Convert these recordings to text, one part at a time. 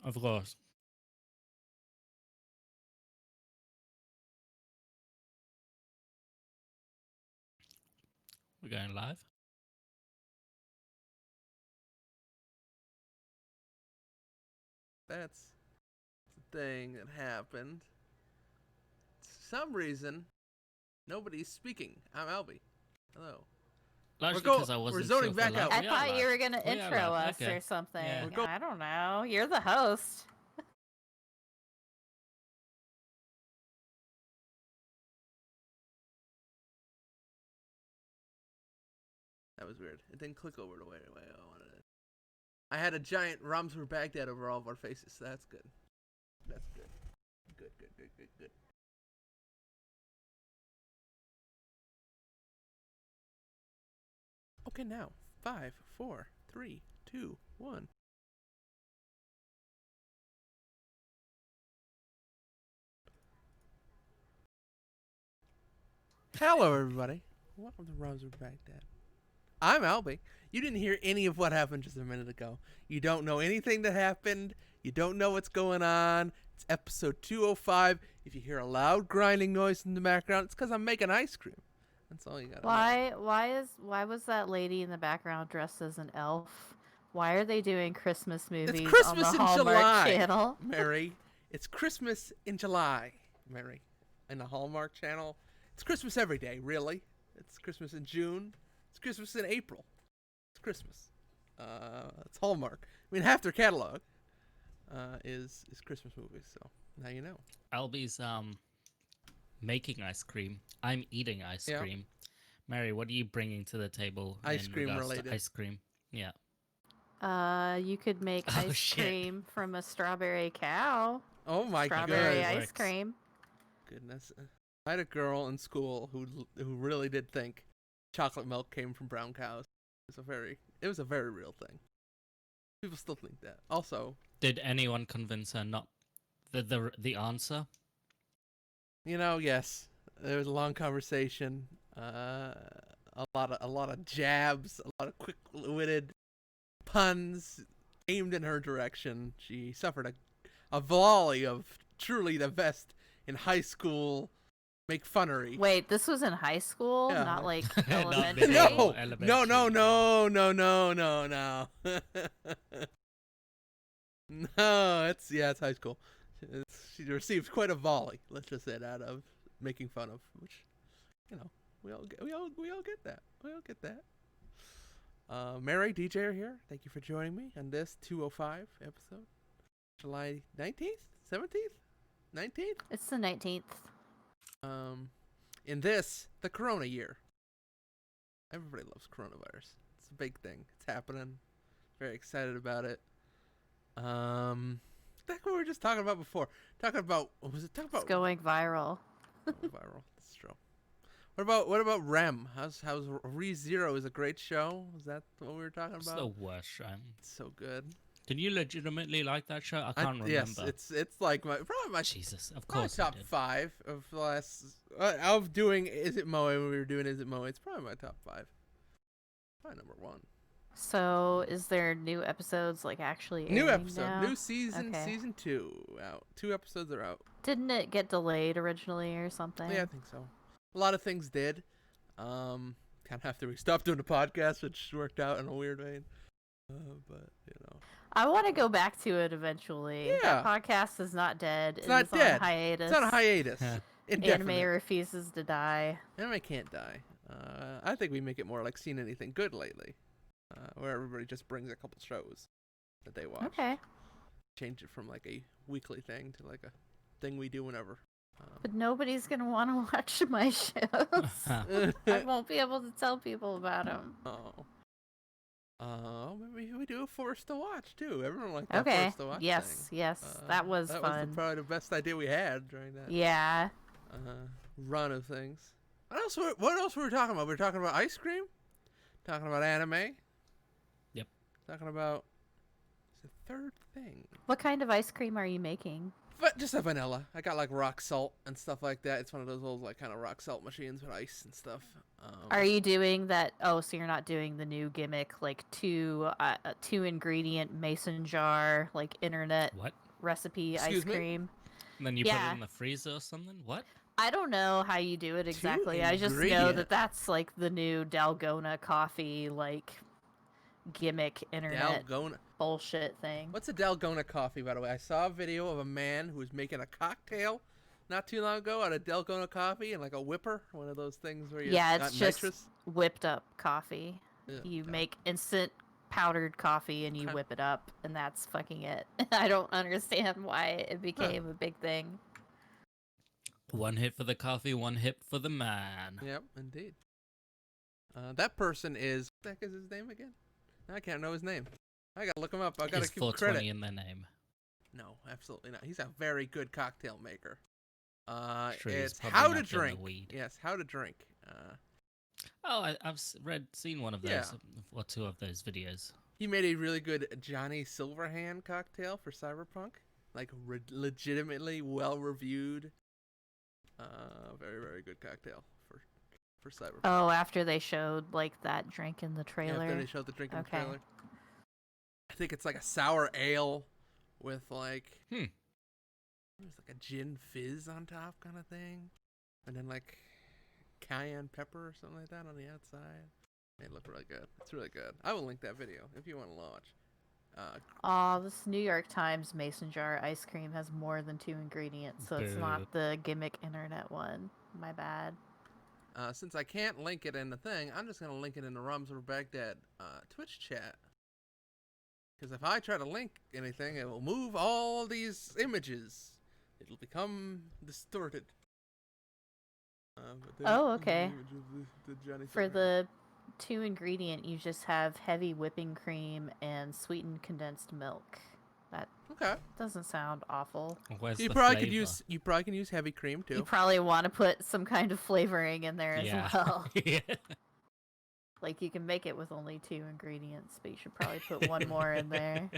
Of course. We're going live. That's the thing that happened. For some reason, nobody's speaking. I'm Albie. Hello. Largely We're because I we're wasn't zoning sure if back we're out. live. I We are thought you live. were going to We are intro live. us Okay. or something. Yeah. We're go- I don't know. You're the host. That was weird. It didn't click over the way I wanted it. I had a giant Romsur Baghdad over all of our faces, so that's good. That's good. Good. Okay, now 5, 4, 3, 2, 1. Hello, everybody. Welcome to Romsur Baghdad. I'm Albie. You didn't hear any of what happened just a minute ago. You don't know anything that happened. You don't know what's going on. It's episode 205. If you hear a loud grinding noise in the background, it's because I'm making ice cream. That's all you gotta know. Why was that lady in the background dressed as an elf? Why are they doing Christmas movies It's on Christmas the in Hallmark July, Channel? Mary. It's Christmas in July, Mary. In the Hallmark Channel. It's Christmas every day, really. It's Christmas in June. It's Christmas in April. It's Christmas. It's Hallmark. I mean, half their catalog is Christmas movies. So now you know. Albie's making ice cream. I'm eating ice Yeah. cream. Mary, what are you bringing to the table Ice in cream regards related. to ice cream? Yeah. You could make Oh, ice shit. cream from a strawberry cow. Oh my Strawberry goodness. ice Works. cream. Goodness. I had a girl in school who really did think chocolate milk came from brown cows. It was a very real thing. People still think that. Also, Did anyone convince her not the answer? yes, there was a long conversation. A lot of jabs, a lot of quick-witted puns aimed in her direction. She suffered a volley of truly the best in high school make funnery. Wait, this was in high school, Yeah. not like Not elementary? middle. No, Elementary. no. It's high school. She received quite a volley. Let's just say that of making fun of, which, we all get that. We all get that. Mary, DJ are here. Thank you for joining me on this 205 episode, July 19th, 17th, 19th. It's the 19th. In the Corona year. Everybody loves coronavirus. It's a big thing. It's happening. Very excited about it. That's what we were just talking about before. Talking about what was it? Talking about It's going viral. viral. That's true. What about Rem? How's ReZero is a great show. Is that what we were talking It's about? the worst show. It's so good. Did you legitimately like that show? I can't remember. Yes, it's like probably my Jesus, of probably course I top did. 5 of the last. Of doing Is It Moe when we were doing Is It Moe. It's probably my top 5. Probably number 1. So, is there new episodes like actually New airing episode, now? new season, Okay. season 2 out. 2 episodes are out. Didn't it get delayed originally or something? Yeah, I think so. A lot of things did. Kind of after we stopped doing the podcast, which worked out in a weird way. But I want to go back to it eventually. Yeah. That podcast is not dead. It's not dead. On hiatus. it's on a hiatus. Yeah. Indefinite. Anime refuses to die. Anime can't die. I think we make it more like Seen Anything Good lately, where everybody just brings a couple shows that they watch. Okay. Change it from like a weekly thing to like a thing we do whenever. But nobody's going to want to watch my shows. I won't be able to tell people about them. Maybe we do a Forced to Watch too. Everyone liked that Okay. Forced to Watch Yes, thing. yes. That was that fun. was probably the best idea we had during that Yeah. run of things. What else were we talking about? We were talking about ice cream, talking about anime. Yep. Talking about the third thing. What kind of ice cream are you making? But just a vanilla. I got like rock salt and stuff like that. It's one of those old like kind of rock salt machines with ice and stuff. Are you doing that? Oh, so you're not doing the new gimmick, like two ingredient mason jar, like internet What? recipe Excuse ice me? cream? And then you put Yeah. it in the freezer or something? What? I don't know how you do it exactly. I just know ingredient. that that's like the new Dalgona coffee, like gimmick internet Dalgona. bullshit thing. What's a Dalgona coffee, by the way? I saw a video of a man who was making a cocktail not too long ago out of Dalgona coffee and like a whipper, one of those things where you Yeah, got it's just nitrous. whipped up coffee. Yeah, You okay. make instant powdered coffee and you Okay. whip it up, and that's fucking it. I don't understand why it became a big thing. One hit for the coffee, one hit for the man. Yep, indeed. That person is. What the heck is his name again? I can't know his name. I gotta look him up. I gotta Is give him 420 credit. in their name. No, absolutely not. He's a very good cocktail maker. Sure, he's It's probably How not to getting the Drink. weed. Yes, How to Drink. Oh, I've seen one of those, Yeah. or two of those videos. He made a really good Johnny Silverhand cocktail for Cyberpunk. Like, legitimately well-reviewed. Very, very good cocktail for Cyberpunk. Oh, after they showed like that drink in the Yeah, trailer. after they showed the drink in the Okay. trailer. I think it's like a sour ale with like... There's like a gin fizz on top kind of thing. And then like cayenne pepper or something like that on the outside. It looked really good. It's really good. I will link that video if you want to watch. Oh, this New York Times mason jar ice cream has more than 2 ingredients, so it's Boo. not the gimmick internet one. My bad. Since I can't link it in the thing, I'm just going to link it in the Rums over Baghdad Twitch chat. Because if I try to link anything, it will move all these images. It'll become distorted. Oh, okay. The Johnny For Silverhand. the 2 ingredient, you just have heavy whipping cream and sweetened condensed milk. That Okay. doesn't sound awful. Where's You the probably flavor? can use heavy cream too. You probably want to put some kind of flavoring in there Yeah. as well. Yeah. Like, you can make it with only 2 ingredients, but you should probably put one more in there.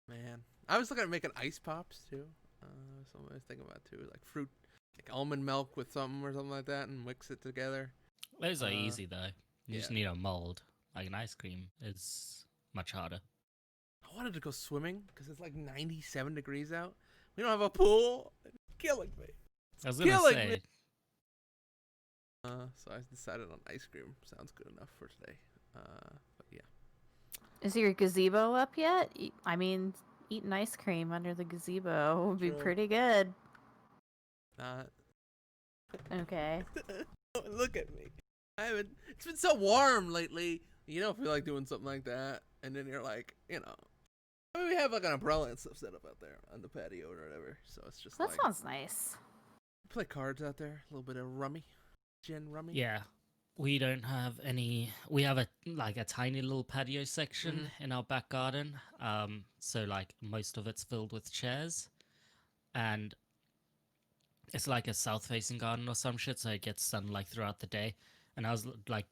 Man, I was looking at making ice pops too. Something I was thinking about too, like fruit, like almond milk with something or something like that, and mix it together. Those are easy though. You just yeah. need a mold. Like an ice cream is much harder. I wanted to go swimming because it's like 97 degrees out. We don't have a pool. It's killing me. I was gonna killing say, me. So I decided on ice cream. Sounds good enough for today. But yeah. Is your gazebo up yet? I mean, eating ice cream under the gazebo would be True. pretty good. Not. Okay. Look at me. I haven't. It's been so warm lately. You don't feel like doing something like that, and then you're like, I mean, we have like an umbrella and stuff set up out there on the patio or whatever. So it's just That like sounds nice. play cards out there, a little bit of rummy, gin rummy. yeah, we don't have any. We have a tiny little patio section in our back garden. So like most of it's filled with chairs, and it's like a south-facing garden or some shit, so it gets sun like throughout the day. And I was like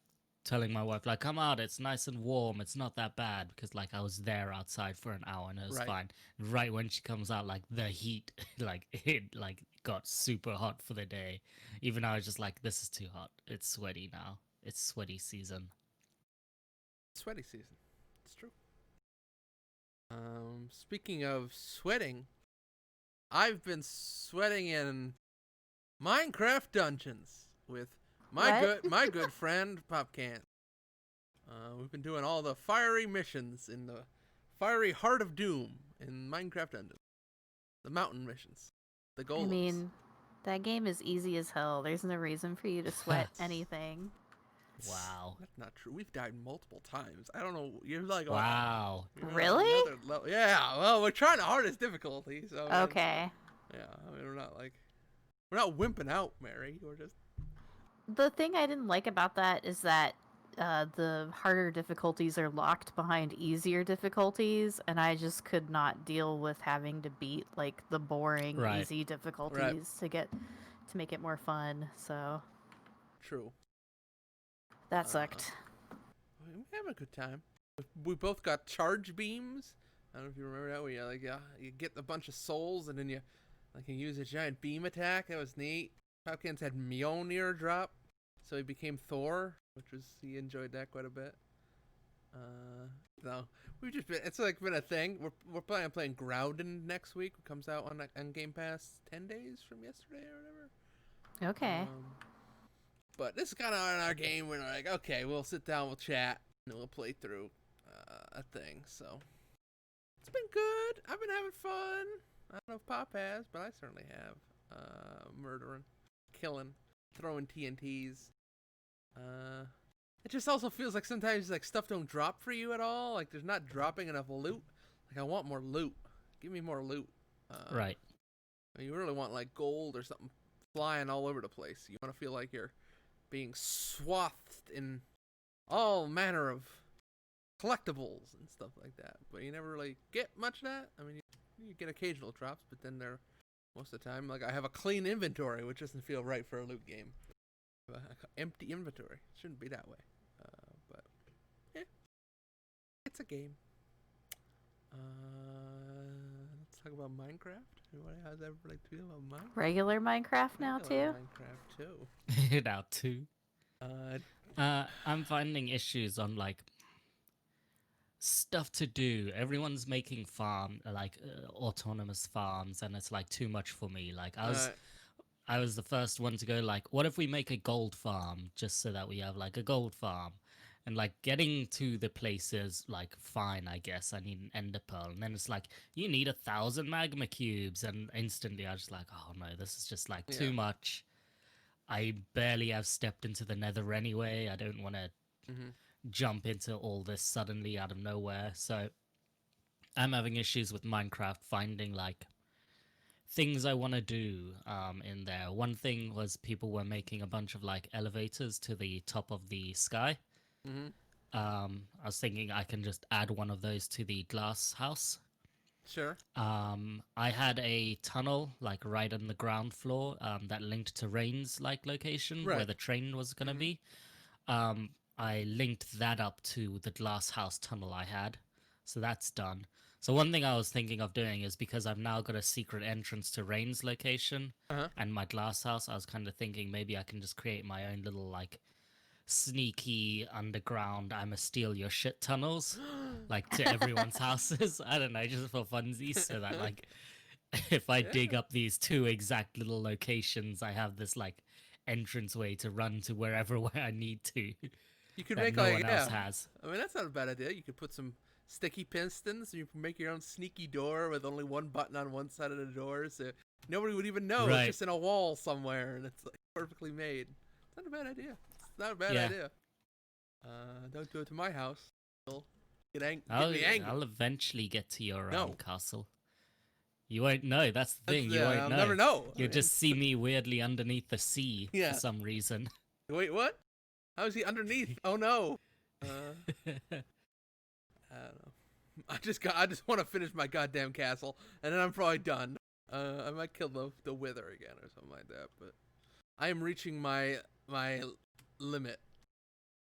telling my wife, like, come out, it's nice and warm, it's not that bad, because like I was there outside for an hour and it was Right. fine. Right when she comes out, like the heat, like it like got super hot for the day. Even I was just like, this is too hot. It's sweaty now. It's sweaty season. Sweaty season. It's true. Speaking of sweating, I've been sweating in Minecraft dungeons with What? my good friend Popcan. We've been doing all the fiery missions in the fiery heart of doom in Minecraft dungeons. The mountain missions. The golems. I mean, that game is easy as hell. There's no reason for you to sweat anything. Wow. That's not true. We've died multiple times. I don't know. You're like, Wow. you're on Really? another level. Yeah. Well, we're trying the hardest difficulty. So I mean, Okay. yeah. I mean, we're not wimping out, Mary. We're just. The thing I didn't like about that is that the harder difficulties are locked behind easier difficulties, and I just could not deal with having to beat like the boring Right. easy difficulties to make it more fun. So True. that sucked. We have a good time. We both got charge beams. don't know if you remember that, where you get a bunch of souls and then you use a giant beam attack. That was neat. Hopkins had Mjolnir drop, so he became Thor, he enjoyed that quite a bit. No, we've just been, it's like been a thing. We're planning on playing Groudon next week. It comes out on Game Pass 10 days from yesterday or whatever. Okay. But this is kind of our game. We're like, okay, we'll sit down, we'll chat, and we'll play through a thing. So it's been good. I've been having fun. I don't know if Pop has, but I certainly have. Murdering, killing, throwing TNTs. It just also feels like sometimes like stuff don't drop for you at all. Like there's not dropping enough loot. Like I want more loot. Give me more loot. Right. I mean, you really want like gold or something flying all over the place. You want to feel like you're being swathed in all manner of collectibles and stuff like that. But you never really get much of that. I mean, you get occasional drops, but then they're most of the time like I have a clean inventory, which doesn't feel right for a loot game. Empty inventory. Shouldn't be that way. But yeah, it's a game. Let's talk about Minecraft. How's everybody feel about Minecraft? Regular Minecraft now too. Minecraft too. Now too. I'm finding issues on like stuff to do. Everyone's making autonomous farms, and it's like too much for me. Like I was the first one to go like, what if we make a gold farm just so that we have like a gold farm? And like getting to the places like fine, I guess I need an ender pearl, and then it's like you need 1,000 magma cubes, and instantly I was just like, oh no, this is just like too much. I barely have stepped into the nether anyway. I don't want to jump into all this suddenly out of nowhere. So I'm having issues with Minecraft finding like things I want to do in there. One thing was people were making a bunch of like elevators to the top of the sky. I was thinking I can just add one of those to the glass house. Sure. I had a tunnel like right on the ground floor that linked to Rain's like location where the train was gonna be. I linked that up to the glass house tunnel I had, so that's done. So one thing I was thinking of doing is because I've now got a secret entrance to Rain's location and my glass house, I was kind of thinking maybe I can just create my own little like sneaky underground I'ma steal your shit tunnels like to everyone's houses. I don't know, just for funsies, so that like if I dig up these two exact little locations, I have this like entranceway to run to wherever where I need to. You could that make no like one else has. I mean, that's not a bad idea. You could put some sticky pistons, and you can make your own sneaky door with only one button on one side of the door, so nobody would even know. It's just in a wall somewhere, and it's like perfectly made. It's not a bad idea. Not a bad idea. Don't do it to my house. You'll get me angry. I'll eventually get to your castle. You won't know. That's the thing. You won't I'll know. never know. You'll just see me weirdly underneath the sea for some reason. Wait, what? How is he underneath? Oh no. I don't know. I just want to finish my goddamn castle, and then I'm probably done. I might kill the wither again or something like that, but I am reaching my limit.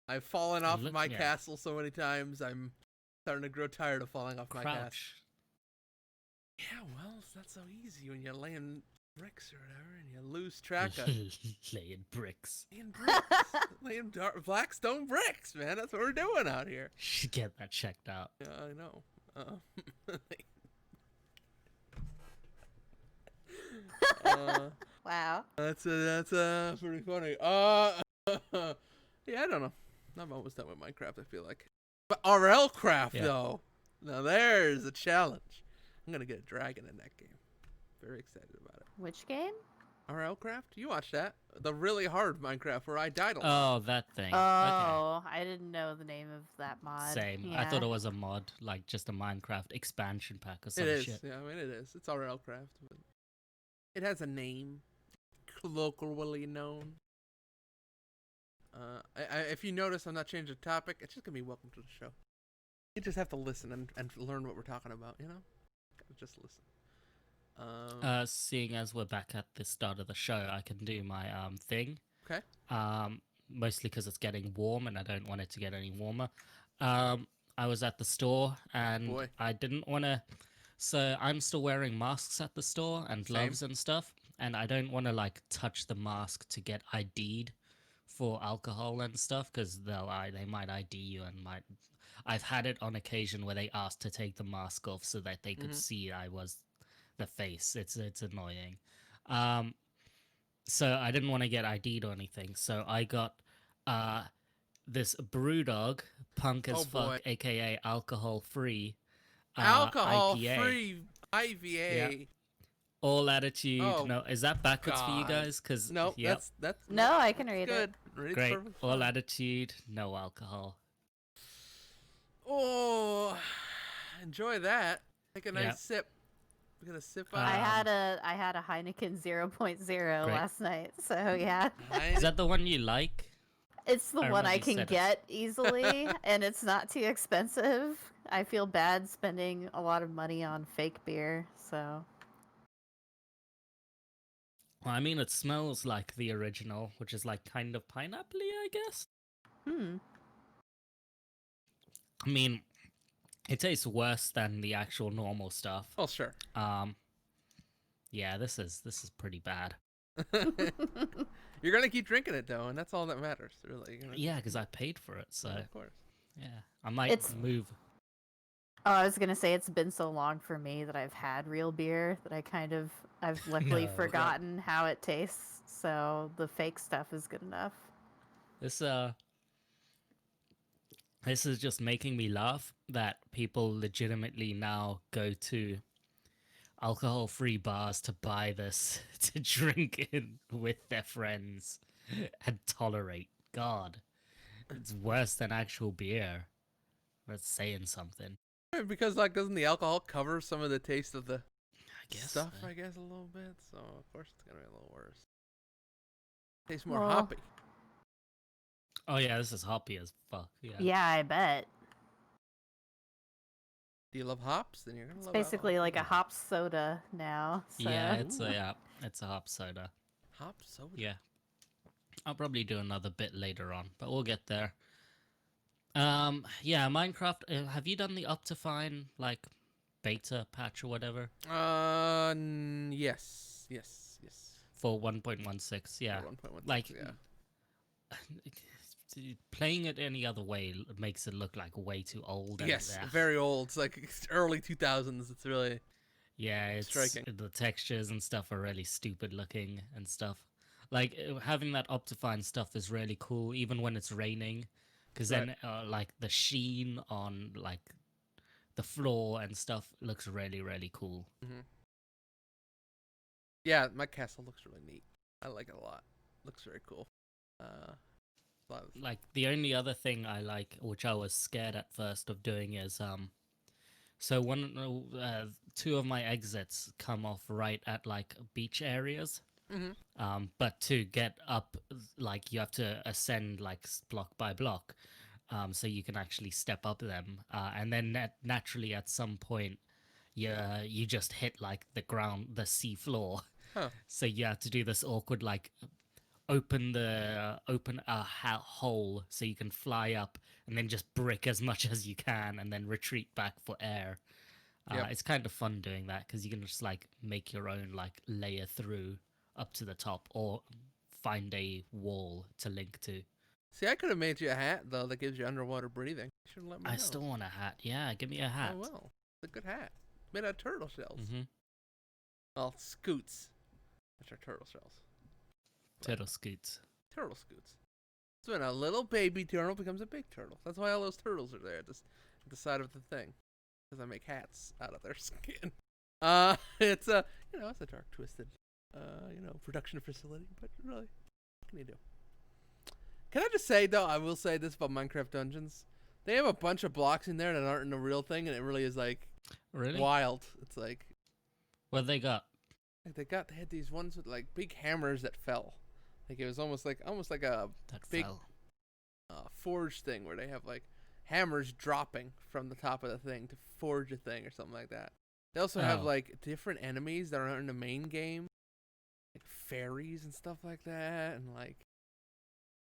I've fallen off my castle so many times. I'm starting to grow tired of falling off my castle. Yeah, well, it's not so easy when you're laying bricks or whatever, and you lose track of laying bricks. Laying black stone bricks, man. That's what we're doing out here. Should get that checked out. Yeah, I know. Wow. That's pretty funny. Yeah, I don't know. I'm almost done with Minecraft, I feel like. But RL Craft, though. Now there's a challenge. I'm going to get a dragon in that game. Very excited about it. Which game? RL Craft? You watched that. The really hard Minecraft where I died a lot. Oh, that thing. Oh, okay. I didn't know the name of that mod. Same. Yeah. I thought it was a mod, like just a Minecraft expansion pack or some shit. shit. Yeah, I mean, it is. It's RL Craft. But it has a name. Colloquially known. If you notice, I'm not changing the topic. It's just gonna be welcome to the show. You just have to listen and learn what we're talking about. You know, just listen. Seeing as we're back at the start of the show, I can do my thing. Okay. Mostly because it's getting warm and I don't want it to get any warmer. I was at the store and Boy. I didn't want to. So I'm still wearing masks at the store and Same. gloves and stuff, and I don't want to like touch the mask to get ID'd for alcohol and stuff because they might ID you and might. I've had it on occasion where they asked to take the mask off so that they could see I was the face. It's annoying. Um, so I didn't want to get ID'd or anything. So I got uh this Brewdog, punk as Oh, boy. fuck, aka alcohol free IPA. Alcohol-free Yeah, IVA. all attitude. Oh, No, is that backwards for you God. guys? Cause No, yep, that's No, I can that's read good. it. Read's great. perfectly All fine. attitude, no alcohol. Oh, enjoy that. Take a nice Yeah. sip. We got a sip I on had a Heineken 0.0 Great. last night, so yeah. it. Is that the one you like? It's the I one remember I you can said it. get easily, and it's not too expensive. I feel bad spending a lot of money on fake beer, so. Well, I mean, it smells like the original, which is like kind of pineapple-y, I guess. Hmm. I mean, it tastes worse than the actual normal stuff. Oh, sure. Yeah, this is pretty bad. You're gonna keep drinking it though, and that's all that matters, really. You're gonna- Yeah, because I paid for it, so of course. yeah, I might It's- move. Oh, I was gonna say it's been so long for me that I've had real beer that I've luckily No. forgotten how it tastes. So the fake stuff is good enough. This is just making me laugh that people legitimately now go to alcohol-free bars to buy this to drink in with their friends and tolerate. God, it's worse than actual beer. That's saying something. Because like, doesn't the alcohol cover some of the taste of the I guess. stuff? so. I guess a little bit. So of course it's gonna be a little worse. Tastes more Well, hoppy. Oh yeah, this is hoppy as fuck. Yeah. Yeah, I bet. Do you love hops? Then you're gonna It's love basically alcohol. like a hop soda now. So. Yeah, it's Ooh. it's a hop soda. Hop soda. Yeah. I'll probably do another bit later on, but we'll get there. Yeah, Minecraft. Have you done the Optifine like beta patch or whatever Yes. for 1.16? Yeah, 1.1. like yeah. playing it any other way makes it look like way too old. And, Yes, very old. It's like early 2000s. It's really yeah, it's striking. the textures and stuff are really stupid looking and stuff. Like having that Optifine stuff is really cool, even when it's raining, because then like the sheen on like the floor and stuff looks really cool. Mm-hmm. Yeah, my castle looks really neat. I like it a lot. Looks very cool. Like the only other thing I like, which I was scared at first of doing, is so two of my exits come off right at like beach areas. Mm-hmm. But to get up, like you have to ascend like block by block, so you can actually step up them, and then naturally at some point, you just hit like the ground, the sea floor. Huh. So you have to do this awkward like open a hole so you can fly up, and then just brick as much as you can, and then retreat back for air. Yep. It's kind of fun doing that because you can just like make your own like layer through up to the top, or find a wall to link to. See, I could have made you a hat though that gives you underwater breathing. You should let me know. I still want a hat. Yeah, give me a hat. Oh well, it's a good hat made out of turtle shells. Mm-hmm. Well, scoots, which are turtle shells. Turtle scoots. Turtle scoots. So when a little baby turtle becomes a big turtle. That's why all those turtles are there at the side of the thing, because I make hats out of their skin. It's a it's a dark, twisted, production facility. But really, what can you do? Can I just say though, I will say this about Minecraft Dungeons. They have a bunch of blocks in there that aren't in the real thing, and it really is like Really? wild. It's like What they got? they had these ones with like big hammers that fell. Like it was almost like a That big fell. forge thing where they have like hammers dropping from the top of the thing to forge a thing or something like that. They also have Oh. like different enemies that are in the main game, like fairies and stuff like that, and like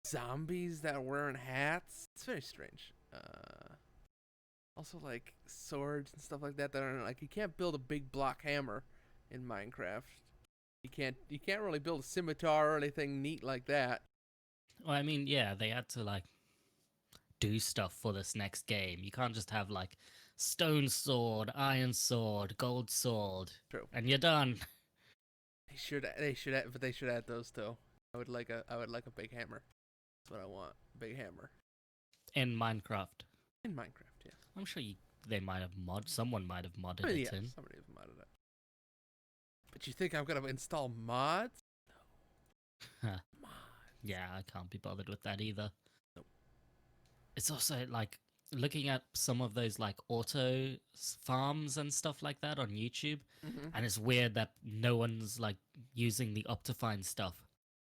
zombies that are wearing hats. It's very strange. Also, like swords and stuff like that. That are like you can't build a big block hammer in Minecraft. You can't really build a scimitar or anything neat like that. Well, I mean, yeah, they had to like do stuff for this next game. You can't just have like stone sword, iron sword, gold sword, True. and you're done. But they should add those too. I would like a big hammer. That's what I want. Big hammer In Minecraft. in Minecraft. Yeah. I'm sure they might have someone might have modded I mean, it yeah, in. somebody has modded it. But you think I'm gonna install mods? Huh. Mods. Yeah, I can't be bothered with that either. Nope. It's also like looking at some of those like auto farms and stuff like that on YouTube, Mm-hmm. and it's weird that no one's like using the Optifine stuff.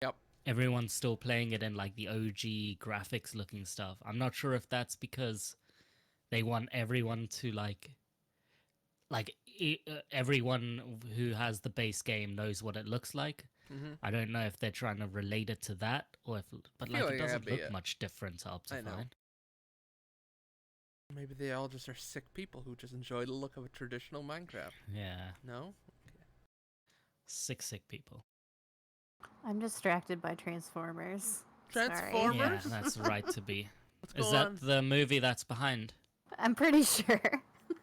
Yep. Everyone's still playing it in like the OG graphics looking stuff. I'm not sure if that's because they want everyone to everyone who has the base game knows what it looks like. Mm-hmm. I don't know if they're trying to relate it to that or if, but like feel it like it doesn't could be look it. much different to I know. Optifine. Maybe they all just are sick people who just enjoy the look of a traditional Minecraft. Yeah, No? sick people. I'm distracted by Transformers. Sorry. Transformers? Yeah, that's right to be. What's Is going that on? the movie that's behind? I'm pretty sure.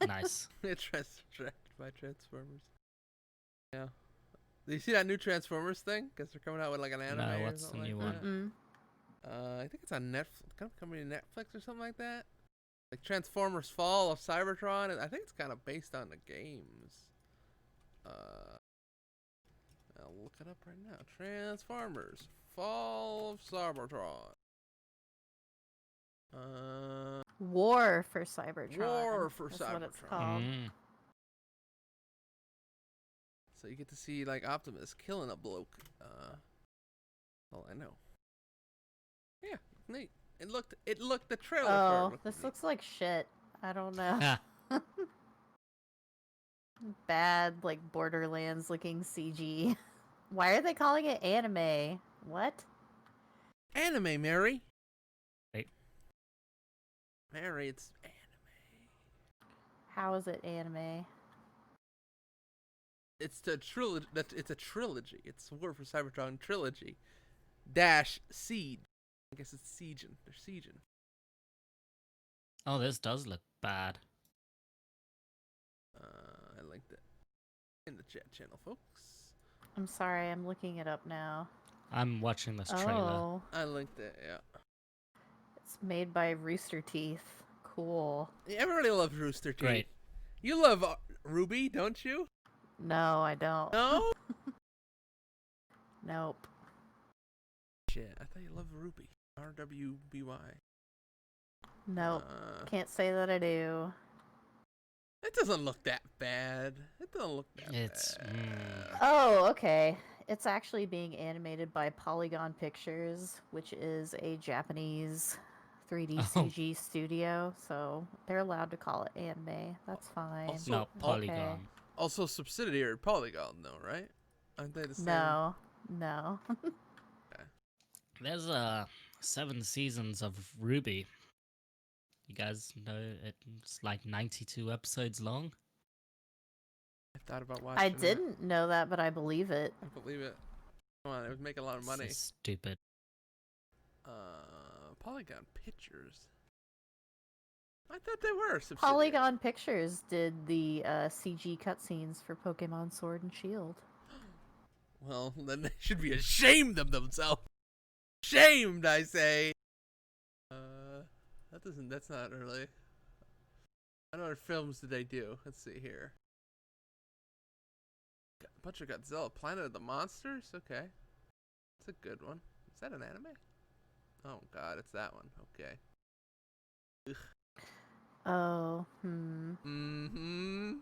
Nice. It's distracted by Transformers. Yeah. Do you see that new Transformers thing? Because they're coming out with like an anime No, or what's the something new like one? that. Mm-mm. I think it's on Netflix. Kind of coming to Netflix or something like that. Like Transformers Fall of Cybertron. And I think it's kind of based on the games. I'll look it up right now. Transformers Fall of Cybertron. War for Cybertron. War for is what it's Cybertron. called. Mm. So you get to see like Optimus killing a bloke. All I know. Yeah, neat. It looked the trailer for it Oh, looked this neat. looks like shit. I don't know. Ah, Bad, like Borderlands looking CG. Why are they calling it anime? What? Anime, Mary. Right. Mary, it's anime. How is it anime? It's the trilogy. It's a trilogy. It's War for Cybertron trilogy. Dash Siege. I guess it's sieging. They're sieging. oh, this does look bad. I linked it in the chat channel, folks. I'm sorry, I'm looking it up now. I'm watching this trailer. Oh, I linked it. Yeah. it's made by Rooster Teeth. Cool. Yeah, everybody loves Rooster Teeth. Great. You love Ruby, don't you? No, I don't. No. Nope. Shit, I thought you loved Ruby. RWBY. Nope. Can't say that I do. It doesn't look that bad. It doesn't look that It's bad. Oh, okay. It's actually being animated by Polygon Pictures, which is a Japanese 3D Oh. CG studio, so they're allowed to call it anime. That's fine. Also- No, okay. Polygon. Also subsidiary Polygon, though, right? Aren't they the same? No, no. There's 7 seasons of Ruby. You guys know it's like 92 episodes long. I thought about watching I it. didn't know that, but I believe it. I believe it. Come on, it would make a lot of money. So stupid. Polygon Pictures. I thought they were subsidiary. Polygon Pictures did the CG cutscenes for Pokemon Sword and Shield. Well, then they should be ashamed of themselves. Shamed, I say. That's not really. What other films did they do? Let's see here. A bunch of Godzilla. Planet of the Monsters? Okay. That's a good one. Is that an anime? Oh god, it's that one. Okay. Ugh. Oh, Mm-hmm.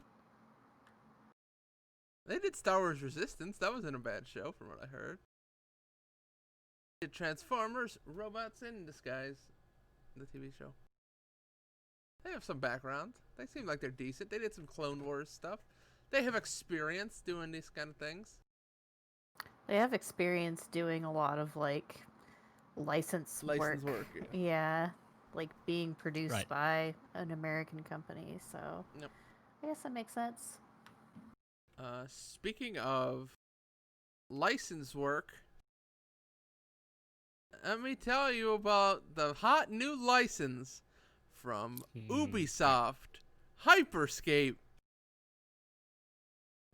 They did Star Wars Resistance. That wasn't a bad show from what I heard. They did Transformers, Robots in Disguise, the TV show. They have some background. They seem like they're decent. They did some Clone Wars stuff. They have experience doing these kind of things. They have experience doing a lot of like license work. License work. Yeah. Yeah. like being produced Right. by an American company. So Yep. I guess that makes sense. Speaking of license work, let me tell you about the hot new license from Right. Ubisoft, Hyperscape.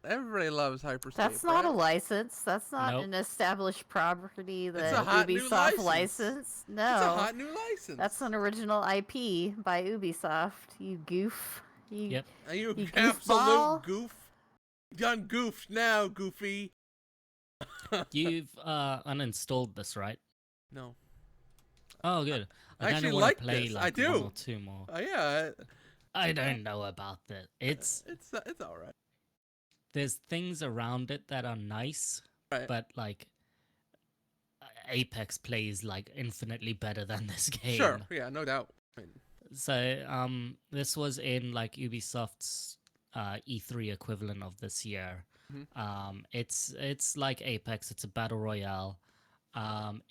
Everybody loves Hyperscape, That's not a right? license. That's not Nope. an established property It's a that Nope. hot new Ubisoft license. licensed. It's a No, hot new that's license. an original IP by Ubisoft. You goof. Yep. Are you You absolute goofball. goof? You done goofed now, Goofy. You've uninstalled this, right? No. Oh, good. I I kind actually of want to like play this. I like one do. or two more. Yeah. I don't know about that. It's all right. There's things around it that are nice, Right. but like Apex plays like infinitely better than this Sure. game. Yeah. No doubt. I mean, So this was in like Ubisoft's E3 equivalent of this year. mhm. It's like Apex. It's a battle royale.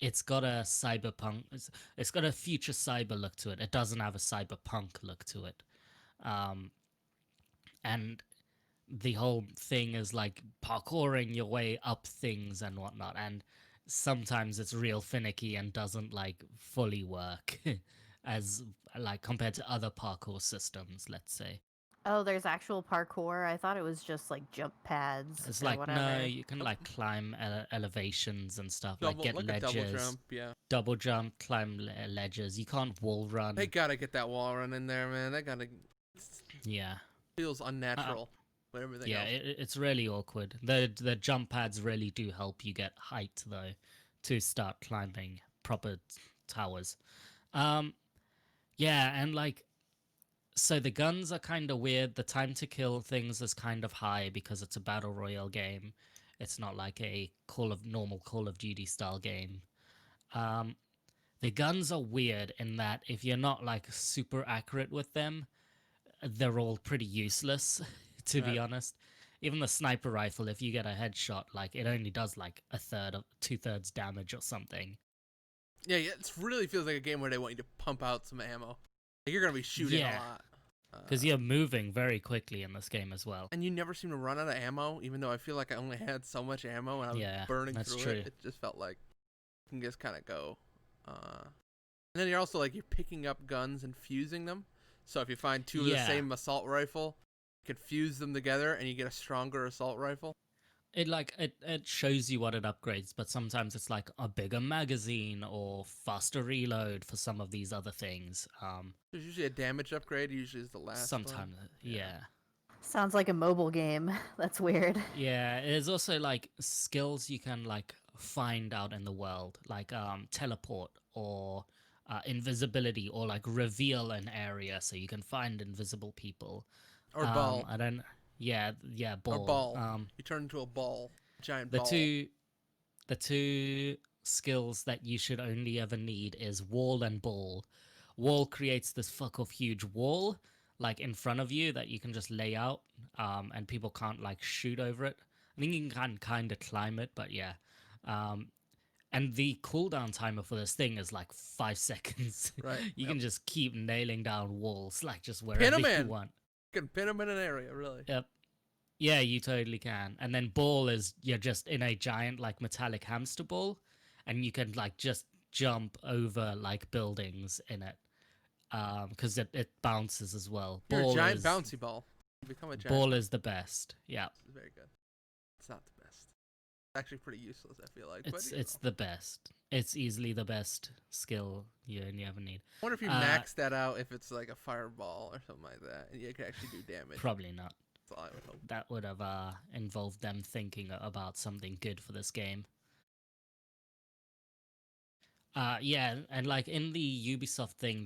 It's got a cyberpunk. It's got a future cyber look to it. It doesn't have a cyberpunk look to it. Um, and the whole thing is like parkouring your way up things and whatnot. And sometimes it's real finicky and doesn't like fully work as like compared to other parkour systems, let's say. Oh, there's actual parkour. I thought it was just like jump pads It's or like no, whatever. you can like climb elevations and stuff, like Double, get like a double ledges, jump. Yeah. double jump, climb ledges. You can't wall They run. gotta get that wall run in there, man. They gotta. Yeah. Feels Uh, unnatural. But everything yeah, else. it's really awkward. The jump pads really do help you get height though, to start climbing proper towers. Um, yeah, and like so the guns are kind of weird. The time to kill things is kind of high because it's a battle royale game. It's not like a normal Call of Duty style game. Um, the guns are weird in that if you're not like super accurate with them, they're all pretty useless, to be Right. honest. Even the sniper rifle, if you get a headshot, like it only does like a third of 2/3 damage or something. Yeah. It really feels like a game where they want you to pump out some ammo. Like you're gonna be shooting a Yeah, lot. because you're moving very quickly in this game as well. And you never seem to run out of ammo, even though I feel like I only had so much ammo and I was Yeah, burning that's through true. it. It just felt like you can just kind of go. And then you're also like you're picking up guns and fusing them. So if you find two of the Yeah, same assault rifle, you can fuse them together and you get a stronger assault rifle. it shows you what it upgrades, but sometimes it's like a bigger magazine or faster reload for some of these other things. There's usually a damage upgrade. Usually is the last one. Sometimes, yeah. Sounds like a mobile game. That's weird. Yeah, there's also like skills you can like find out in the world, like teleport or invisibility, or like reveal an area so you can find invisible people. Or ball. I don't. Yeah, Or ball. ball. You turn into a ball. Giant The ball. two skills that you should only ever need is wall and ball. Wall creates this fuck off huge wall like in front of you that you can just lay out, and people can't like shoot over it. I think you can kind of climb it, but yeah. Um, and the cooldown timer for this thing is like 5 seconds. Right. You Yep. can just keep nailing down walls like just Pin wherever 'em you in. want. You can pin them in an area, really. Yep. Yeah, you totally can. And then ball is you're just in a giant like metallic hamster ball, and you can like just jump over like buildings in it. Because it bounces as well. You're a giant bouncy ball. You become a giant. Ball is the best. Yeah, It's very good. It's not the best. It's actually pretty useless, I feel like. it's but, it's the best. It's easily the best skill you ever need. I wonder if you max that out if it's like a fireball or something like that, and you can actually do damage. Probably not. That's all I would hope. That would have involved them thinking about something good for this game. Yeah, and like in the Ubisoft thing,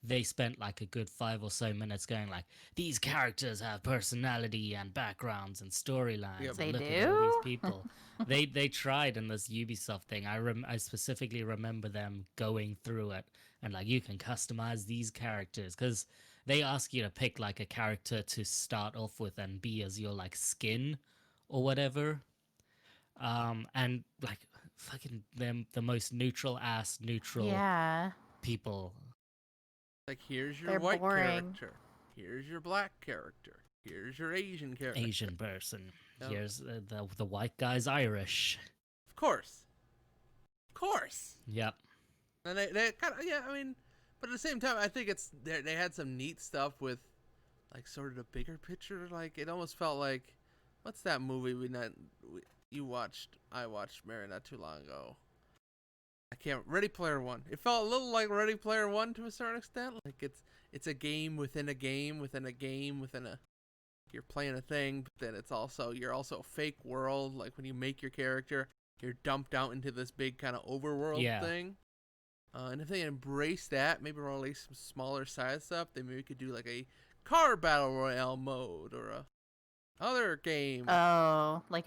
they spent like a good 5 or so minutes going like, these characters have personality and backgrounds and storylines. Yep. And They look at all these do? people. They tried in this Ubisoft thing. I specifically remember them going through it and like you can customize these characters because they ask you to pick like a character to start off with and be as your like skin or whatever. And like fucking them the most neutral Yeah. people. Like, here's your They're white boring. character. Here's your black character. Here's your Asian character. Asian person. Yep. Here's the white guy's Irish. Of course. Of course. Yep. And they kind of, yeah, I mean, but at the same time, I think they had some neat stuff with, like, sort of the bigger picture. Like, it almost felt like, what's that movie I watched, Mary, not too long ago. Ready Player One. It felt a little like Ready Player One to a certain extent. Like, it's a game within a game within a game within a, you're playing a thing, but then you're also a fake world. Like, when you make your character, you're dumped out into this big kind of overworld thing. And if they embrace that, maybe release some smaller size stuff, then maybe we could do like a car battle royale mode or a other game. Oh, like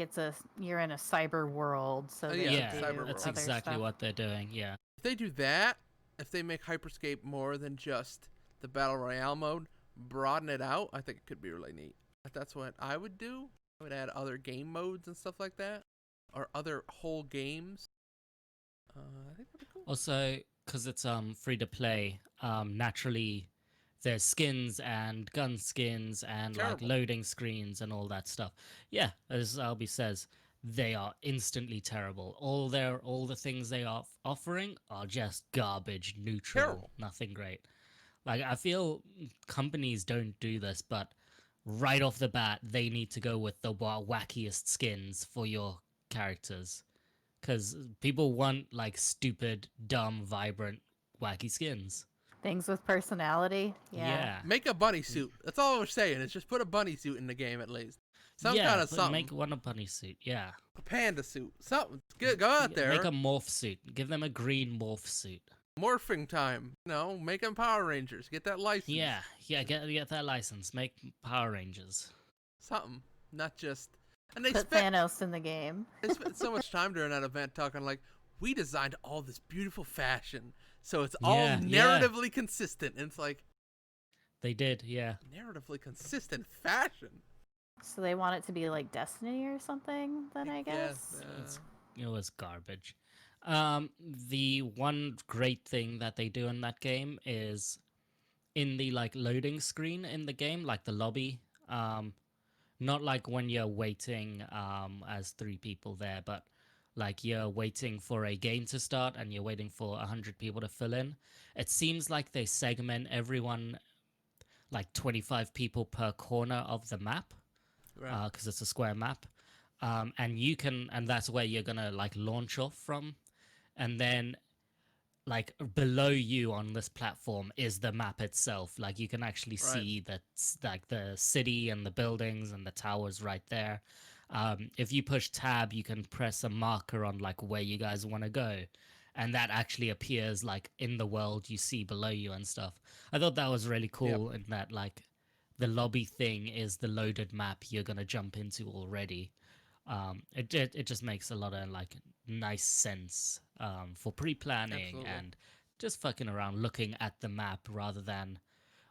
you're in a cyber world, so they Yeah, do cyber that's world. other exactly stuff. what they're doing. Yeah. If they do that, if they make Hyperscape more than just the battle royale mode, broaden it out, I think it could be really neat. That's what I would do. I would add other game modes and stuff like that, or other whole games. I think that'd be cool. Also, because it's free to play, naturally there's skins and gun skins and like Terrible. loading screens and all that stuff. Yeah, as Albie says, they are instantly terrible. All the things they are offering are just garbage, neutral, Terrible. nothing great. Like, I feel companies don't do this, but right off the bat they need to go with the wackiest skins for your characters. Because people want, like, stupid, dumb, vibrant, wacky skins. Things with personality. Yeah. Make a bunny suit. That's all we're saying. Is just put a bunny suit in the game at least. Some kind of something. Make one a bunny suit, yeah. A panda suit. Something. Good. Go out there. Make a morph suit. Give them a green morph suit. Morphing time. Make them Power Rangers. Get that license. Yeah, get that license. Make Power Rangers. Something. Not just... And they Put spent Thanos in the game. They spent so much time during that event talking like, we designed all this beautiful fashion, so it's all narratively consistent. And it's like, they did, yeah. Narratively consistent fashion. So they want it to be like Destiny or something, then I guess. It was garbage. The one great thing that they do in that game is in the like loading screen in the game, like the lobby. Not like when you're waiting as three people there, but like you're waiting for a game to start and you're waiting for 100 people to fill in. It seems like they segment everyone like 25 people per corner of the map, because it's a square map. And that's where you're gonna like launch off from. And then like below you on this platform is the map itself. Like you can actually see that, like the city and the buildings and the towers right there. If you push tab, you can press a marker on like where you guys want to go, and that actually appears like in the world you see below you and stuff. I thought that was really cool. In that like the lobby thing is the loaded map you're gonna jump into already. It just makes a lot of like nice sense for pre-planning and just fucking around looking at the map rather than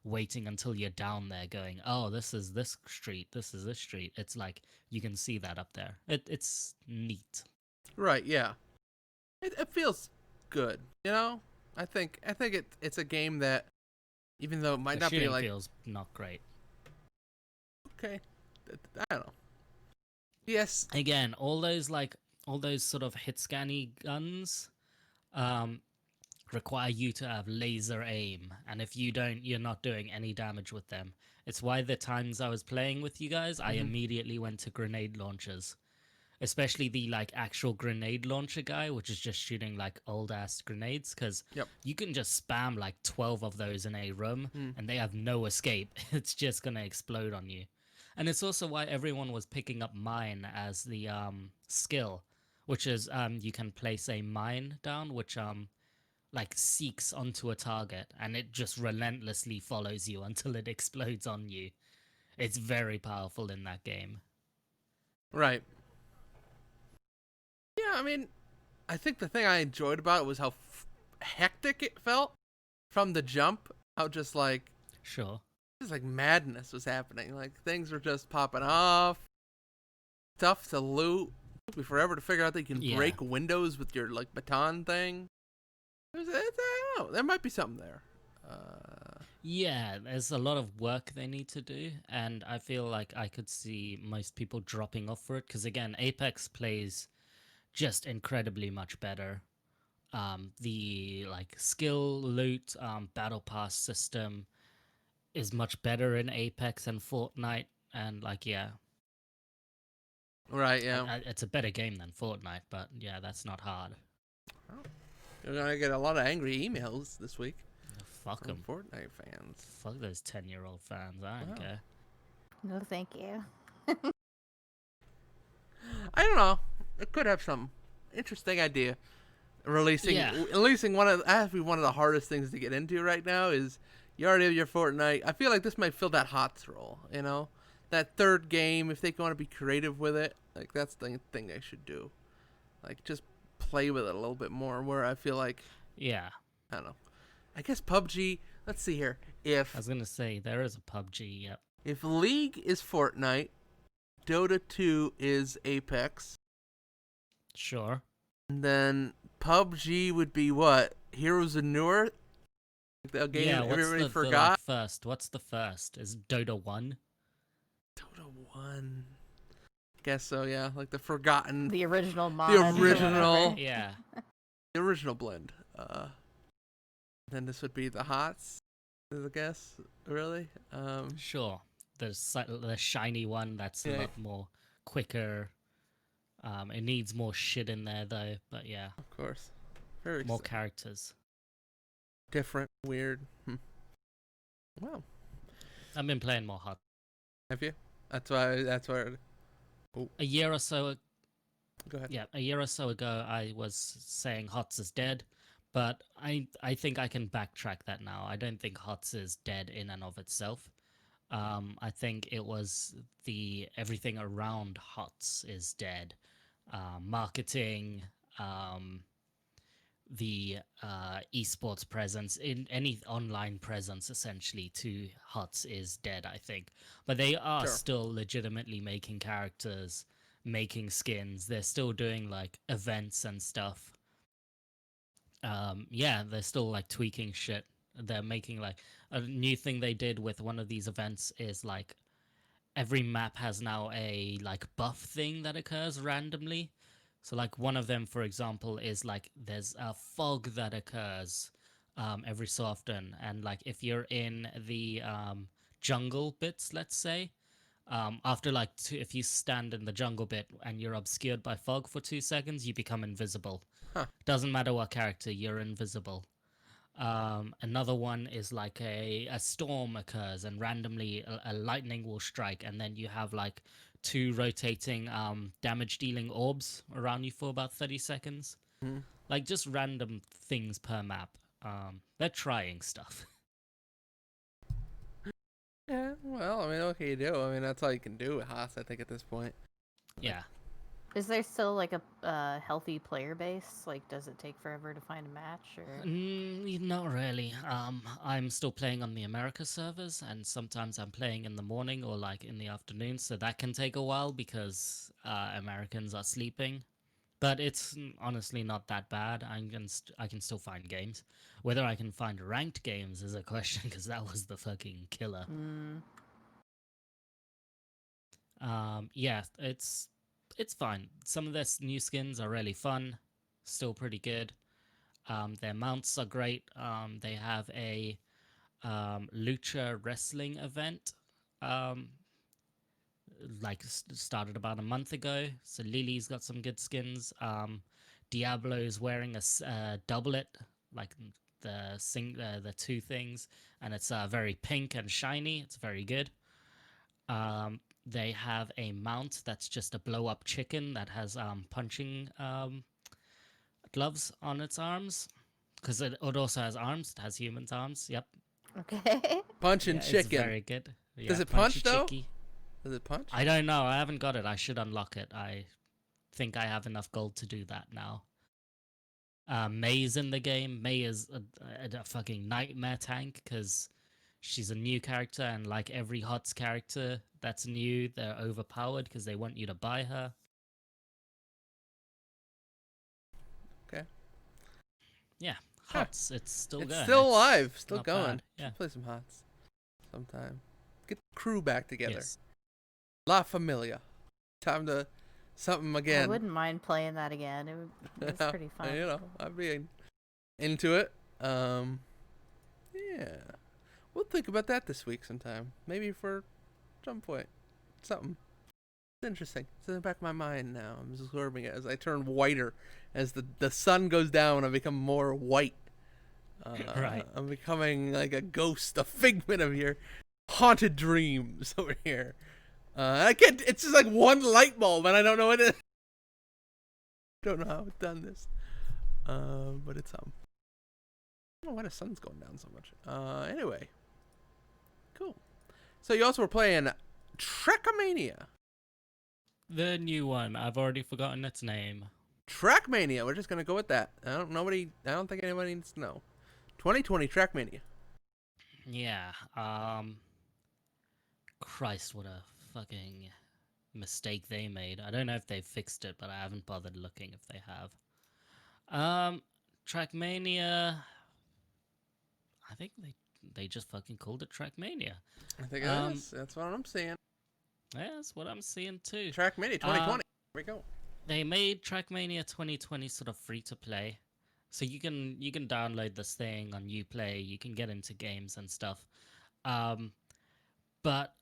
waiting until you're down there going, oh, this is this street, this is this street. It's like you can see that up there. It's neat. Right, yeah. It feels good, I think it's a game that, even though it might not be like, feels not great. Okay, I don't know. Yes. Again, all those sort of hit scanny guns require you to have laser aim, and if you don't, you're not doing any damage with them. It's why the times I was playing with you guys, I immediately went to grenade launchers, especially the like actual grenade launcher guy, which is just shooting like old ass grenades, because you can just spam like 12 of those in a room and they have no escape. It's just gonna explode on you. And it's also why everyone was picking up mine as the skill, which is you can place a mine down, which like seeks onto a target, and it just relentlessly follows you until it explodes on you. It's very powerful in that game. Right. Yeah, I mean, I think the thing I enjoyed about it was how hectic it felt from the jump. How just like... Sure. Just like madness was happening. Like things were just popping off. Stuff to loot. It took me forever to figure out that you can break windows with your like baton thing. I don't know. There might be something there. Yeah, there's a lot of work they need to do, and I feel like I could see most people dropping off for it because again, Apex plays just incredibly much better. The like skill loot battle pass system is much better in Apex and Fortnite, and like yeah, Right? Yeah. it's a better game than Fortnite, but yeah, that's not hard. Oh. You're gonna get a lot of angry emails this week Fuck from them. Fortnite fans. Fuck those 10-year-old fans. I don't Wow. care. No, thank you. I don't know. It could have some interesting idea. Yeah. Releasing one of has to be one of the hardest things to get into right now is you already have your Fortnite. I feel like this might fill that HOTS role, you know? That third game, if they want to be creative with it, like that's the thing they should do. Like just play with it a little bit more where I feel like Yeah. I don't know. I guess PUBG, let's see here. I was gonna say there is a PUBG, yep. If League is Fortnite, Dota 2 is Apex, Sure. and then PUBG would be what? Heroes of Newer? The game Yeah, what's everybody the forgot? like, first? What's the first? Is Dota 1? Dota 1. Guess so, yeah. Like the forgotten, The original mod. the or original, whatever. Yeah. the original blend. Then this would be the HOTS, I guess. Really? Sure. The shiny one that's a Yeah. lot more quicker. It needs more shit in there though, but yeah. Of course. Very More characters. different, weird. Wow. I've been playing more HOT. Have you? That's why. A year or so Go ahead. Yeah, a year or so ago, I was saying HOTS is dead, but I think I can backtrack that now. I don't think HOTS is dead in and of itself. I think it was the everything around HOTS is dead. Marketing, the esports presence, in any online presence essentially to HOTS is dead, I think. But they are Sure. still legitimately making characters, making skins. They're still doing like events and stuff. Yeah, they're still like tweaking shit. They're making like a new thing they did with one of these events is like every map has now a like buff thing that occurs randomly. So like one of them, for example, is like there's a fog that occurs every so often, and like if you're in the jungle bits, let's say, after like if you stand in the jungle bit and you're obscured by fog for 2 seconds, you become invisible. Huh. Doesn't matter what character, you're invisible. Another one is like a storm occurs and randomly a lightning will strike, and then you have like two rotating damage dealing orbs around you for about 30 seconds. Mhm. Like just random things per map. They're trying stuff. Yeah, well, I mean, what can you do? I mean, that's all you can do with Haas, I think, at this point. Yeah. Is there still like a healthy player base? Like, does it take forever to find a match? Or Not really. I'm still playing on the America servers, and sometimes I'm playing in the morning or like in the afternoon, so that can take a while because Americans are sleeping. But it's honestly not that bad. I can still find games. Whether I can find ranked games is a question because that was the fucking killer. Yeah, it's fine. Some of their new skins are really fun, still pretty good. Their mounts are great. They have a lucha wrestling event. Um, like started about a month ago. So Lily's got some good skins. Diablo's wearing a doublet, like the two things, and it's very pink and shiny. It's very good. They have a mount that's just a blow up chicken that has punching gloves on its arms because it also has arms. It has humans' arms. Yep. okay. Punching Yeah, it's chicken. very good. Yeah, Does it punchy punch, though? chicky. Does it punch? I don't know. I haven't got it. I should unlock it. I think I have enough gold to do that now. May's in the game. May is a fucking nightmare tank because she's a new character, and like every HOTS character that's new, they're overpowered because they want you to buy her. Okay. Yeah, HOTS. It's still It's going. still It's alive, still not going. bad. Yeah. Should play some HOTS sometime. Get the crew back together. Yes. La Familia. Time to something I again. wouldn't mind playing that again. It was pretty fun. You know, I'd be into it. Yeah. We'll think about that this week sometime. Maybe for some point. Something. It's interesting. It's in the back of my mind now. I'm absorbing it as I turn whiter. As the sun goes down, I become more white. Right. I'm becoming like a ghost, a figment of your haunted dreams over here. I can't. It's just like one light bulb, and I don't know what it is. Don't know how I've done this. But it's I don't know why the sun's going down so much. Anyway, cool. So you also were playing Trackmania. The new one. I've already forgotten its name. Trackmania. We're just gonna go with that. I don't think anybody needs to know. 2020 Trackmania. Yeah. Christ, what a fucking mistake they made. I don't know if they've fixed it, but I haven't bothered looking if they have. Trackmania. I think they just fucking called it Trackmania. I think it is. That's what I'm seeing. Yeah, that's what I'm seeing too. Trackmania 2020. Here we go. They made Trackmania 2020 sort of free to play, so you can download this thing on Uplay. You can get into games and stuff. But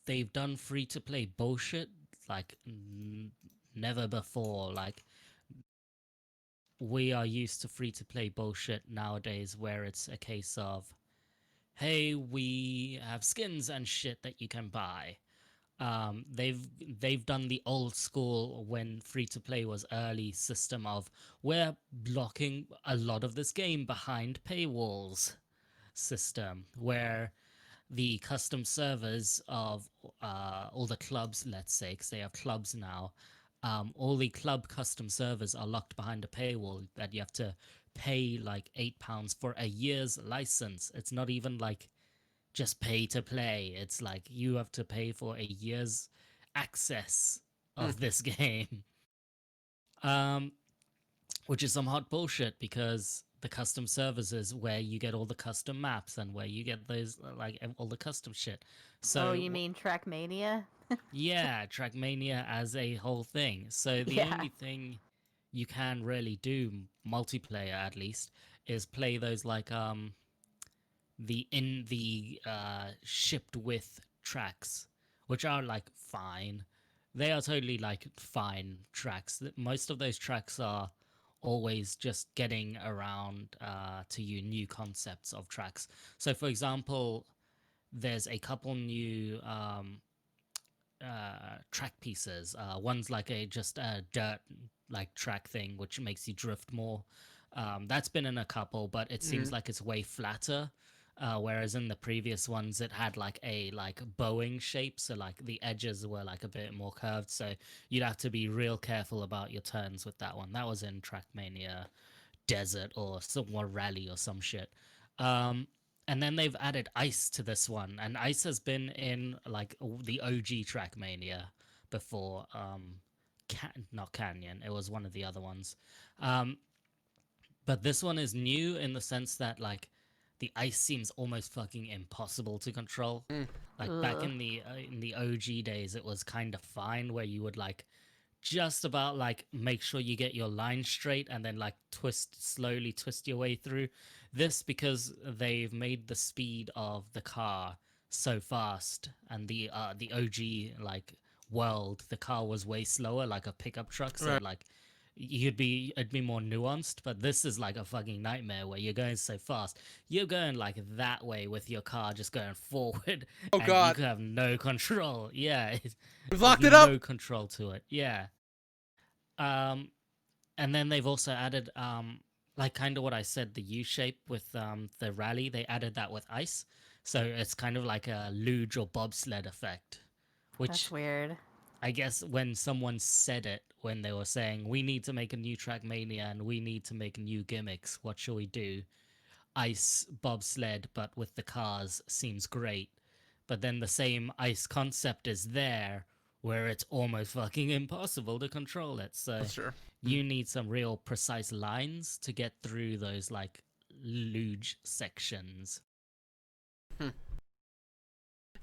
they've done free to play bullshit like never before. Like, we are used to free to play bullshit nowadays, where it's a case of, hey, we have skins and shit that you can buy. They've done the old school, when free to play was early, system of, we're blocking a lot of this game behind paywalls system, where the custom servers of all the clubs, let's say, because they have clubs now, all the club custom servers are locked behind a paywall that you have to pay like £8 for a year's license. It's not even like just pay to play. It's like you have to pay for a year's access of this game. Which is some hot bullshit, because the custom servers is where you get all the custom maps and where you get those like all the custom shit. So you mean Trackmania? yeah, Trackmania as a whole thing. So the Yeah. only thing you can really do, multiplayer at least, is play those like the shipped with tracks, which are like fine. They are totally like fine tracks. Most of those tracks are always just getting around to you new concepts of tracks. So for example, there's a couple new track pieces. One's like just a dirt like track thing, which makes you drift more. That's been in a couple, but it seems like it's way flatter. Whereas in the previous ones, it had like a bowing shape, so like the edges were like a bit more curved. So you'd have to be real careful about your turns with that one. That was in Trackmania Desert or somewhere Rally or some shit. And then they've added ice to this one, and ice has been in like the OG Trackmania before. Not Canyon, it was one of the other ones. But this one is new in the sense that like the ice seems almost fucking impossible to control. Like back in the OG days, it was kind of fine, where you would like just about like make sure you get your line straight and then like slowly twist your way through. This, because they've made the speed of the car so fast, and the OG like world, the car was way slower, like a pickup truck, so Right. like it'd be more nuanced. But this is like a fucking nightmare, where you're going so fast, you're going like that way with your car just going forward. Oh, and God. you have no control. Yeah, We've locked there's it up. no control to it. Yeah. And then they've also added like kind of what I said, the U shape with the rally. They added that with ice, so it's kind of like a luge or bobsled effect, which That's weird. I guess when someone said it, when they were saying we need to make a new Trackmania and we need to make new gimmicks, what shall we do? Ice bobsled, but with the cars seems great. But then the same ice concept is there where it's almost fucking impossible to control it. So Sure. you need some real precise lines to get through those like luge sections, Hmm.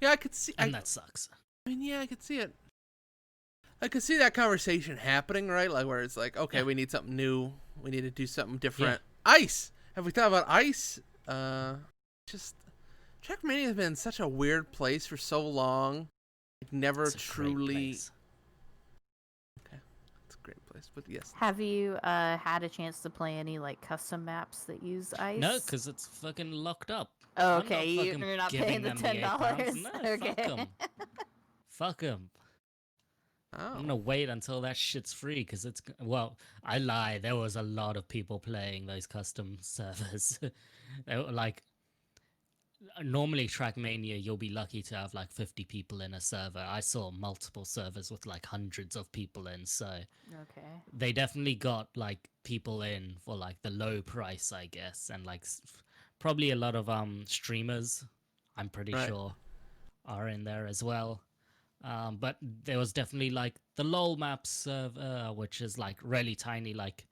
Yeah, I could see. and that sucks. I mean, yeah, I could see it. I could see that conversation happening, right? Like where it's like, okay, Yeah. we need something new. We need to do something different. Ice. Have we thought about ice? Just Trackmania has been such a weird place for so long. Like, never It's a great truly. place. Okay, it's a great place, but yes. Have you had a chance to play any like custom maps that use ice? No, because it's fucking locked up. Oh, I'm okay, not fucking you're not giving paying the them the £8. $10. No, Okay. fuck them. Fuck them. I'm gonna Oh, wait until that shit's free because it's well. I lie. There was a lot of people playing those custom servers. They were like normally Trackmania, you'll be lucky to have like 50 people in a server. I saw multiple servers with like hundreds of people in, so Okay. they definitely got like people in for like the low price, I guess, and like probably a lot of streamers. I'm pretty Right. sure are in there as well. But there was definitely like the LOL map server, which is like really tiny, like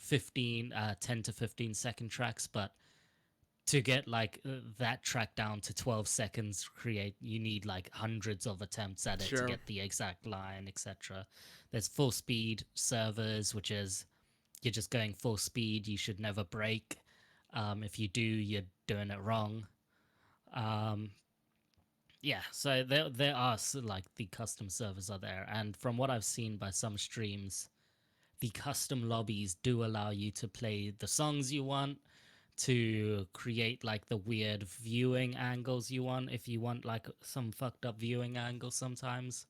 10 to 15 second tracks. But to get like that track down to 12 seconds, you need like hundreds of attempts at it to Sure. get the exact line, etc. There's full speed servers, which is you're just going full speed. You should never brake. If you do, you're doing it wrong. Yeah, so there are like the custom servers are there, and from what I've seen by some streams, the custom lobbies do allow you to play the songs you want, to create like the weird viewing angles you want if you want like some fucked up viewing angles sometimes.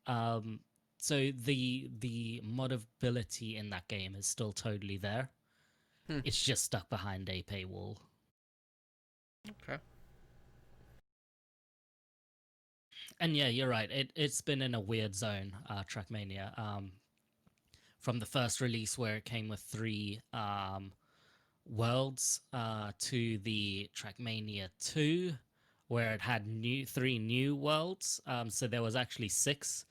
Um, so the modability in that game is still totally there. Hmm. It's just stuck behind a paywall. Okay. And yeah, you're right. It's been in a weird zone, Trackmania. From the first release where it came with 3 worlds to the Trackmania 2, where it had 3 new worlds. So there was actually 6.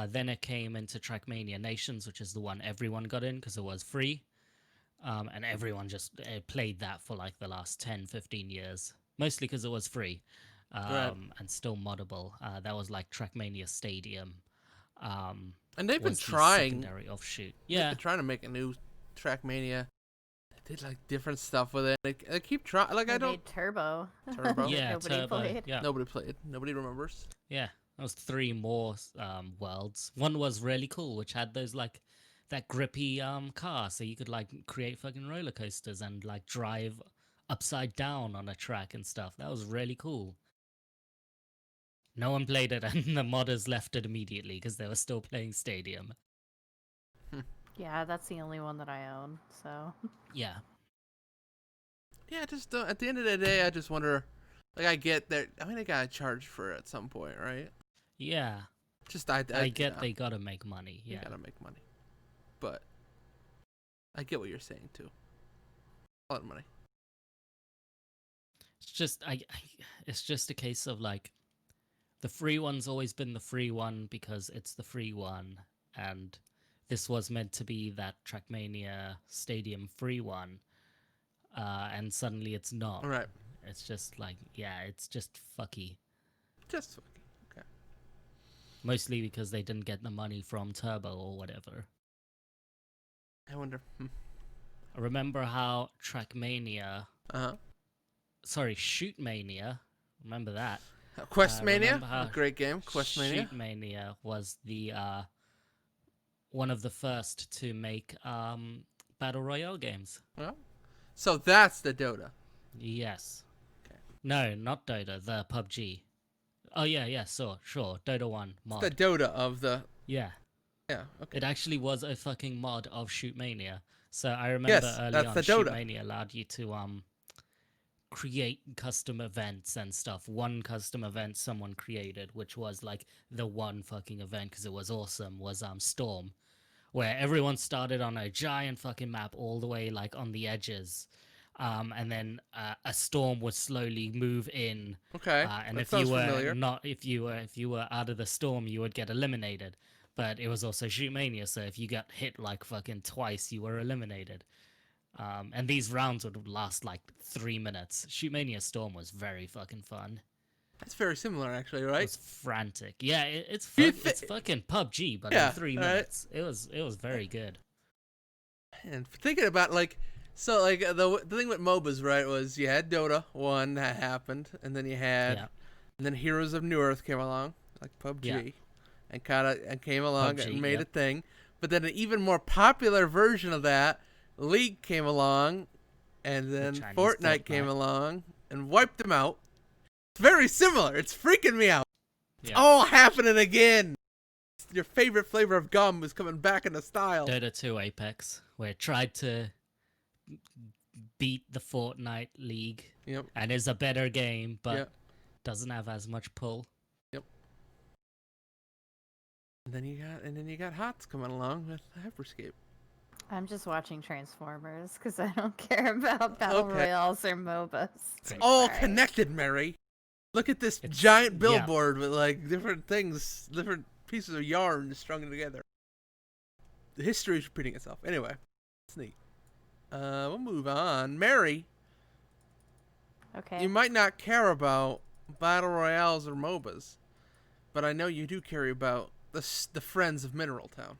Then it came into Trackmania Nations, which is the one everyone got in because it was free. And everyone just played that for like the last 10, 15 years, mostly because it was free. Right. And still moddable. That was like Trackmania Stadium. And they've been Was the trying. secondary offshoot. They've Yeah, been trying to make a new Trackmania. They did like different stuff with it. They keep trying. Like They I don't. made Turbo. Turbo? that yeah, nobody Turbo. played. Yeah, Nobody played. Nobody remembers. yeah. That was 3 more worlds. One was really cool, which had those like that grippy car, so you could like create fucking roller coasters and like drive upside down on a track and stuff. That was really cool. No one played it, and the modders left it immediately because they were still playing Stadium. Yeah, that's the only one that I own. So Yeah, Yeah, just at the end of the day, I just wonder. Like I get that. I mean, they gotta charge for it at some point, right? yeah. Just I get yeah, they gotta make money. they Yeah, gotta make money, but I get what you're saying too. A lot of money. it's just it's just a case of like the free one's always been the free one because it's the free one, and this was meant to be that Trackmania Stadium free one, and suddenly it's not. All right. It's just like, yeah, it's just fucky. Just okay. Mostly because they didn't get the money from Turbo or whatever. I wonder. Remember how Trackmania, Uh sorry, Shootmania, remember that? huh. Questmania, remember how a great game. Questmania. Shootmania was the one of the first to make battle royale games. Well, so that's the Dota. Yes. Okay. No, not Dota. The PUBG. Oh yeah, yeah. Sure. Dota 1 mod. The Dota of the. Yeah. Yeah. Okay. It actually was a fucking mod of Shootmania. So I remember Yes, early that's on, the Dota. Shootmania allowed you to create custom events and stuff. One custom event someone created, which was like the one fucking event because it was awesome, was Storm, where everyone started on a giant fucking map all the way like on the edges, and then a storm would slowly move in. Okay, And that if you sounds were familiar. if you were out of the storm, you would get eliminated. But it was also Shootmania, so if you got hit like fucking twice, you were eliminated. And these rounds would last like 3 minutes. Shootmania Storm was very fucking fun. That's very similar, actually, It right? was frantic. Yeah, You it's fucking PUBG, but Yeah, in 3 minutes. It was very good. And thinking about the thing with MOBAs, right, was you had Dota 1 that happened, and then you had, Yeah, and then Heroes of New Earth came along, like PUBG, Yeah. and came along PUBG, and made yeah. a thing. But then an even more popular version of that, League came along, and then Chinese Fortnite came Fortnite. along and wiped them out. It's very similar. It's freaking me out. It's Yeah. all happening again. Your favorite flavor of gum is coming back into style. Dota 2 Apex, where it tried to beat the Fortnite League Yep. and is a better game, but Yep. doesn't have as much pull. And then you got HOTS coming along with Hyperscape. I'm just watching Transformers because I don't care about battle Okay. royales or MOBAs. It's all Alright. connected, Mary. Look at this It's- giant yeah. billboard with like different things, different pieces of yarn strung together. The history is repeating itself. Anyway, it's neat. We'll move on. Mary, Okay. you might not care about battle royales or MOBAs, but I know you do care about the friends of Mineral Town.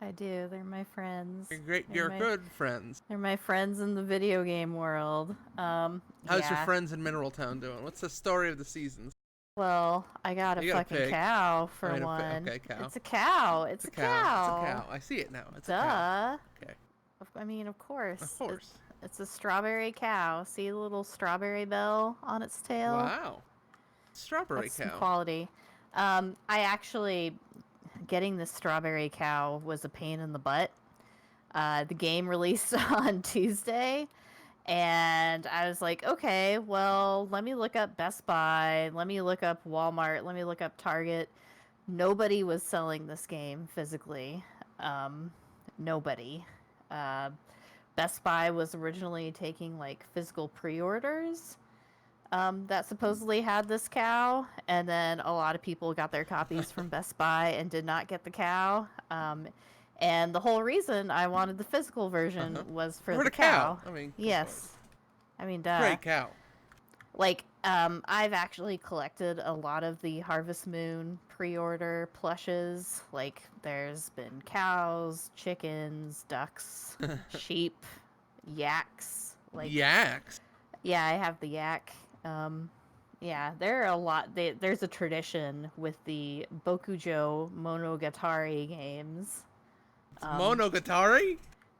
I do. They're my friends. They're You're my- good friends. They're my friends in the video game world. How's yeah. your friends in Mineral Town doing? What's the story of the seasons? Well, I got a You got a fucking pig. cow for Right, one. okay, cow. It's a cow. It's a cow. It's a cow. I see it now. It's a cow. Duh. Okay. I mean, of course. Of course. It's a strawberry cow. See the little strawberry bell on its tail? Wow. Strawberry That's cow. some quality. I actually, getting this strawberry cow was a pain in the butt. The game released on Tuesday, and I was like, okay, well, let me look up Best Buy, let me look up Walmart, let me look up Target. Nobody was selling this game physically. Nobody. Best Buy was originally taking like physical pre-orders that supposedly had this cow, and then a lot of people got their copies from Best Buy and did not get the cow. And the whole reason I wanted the physical version was for the cow. I mean, Yes. I mean, duh. great cow. Like, I've actually collected a lot of the Harvest Moon pre-order plushes. Like, there's been cows, chickens, ducks, sheep, yaks. Like, Yaks. yeah, I have the yak. Yeah, there are a lot. There's a tradition with the Bokujo Monogatari games. Monogatari?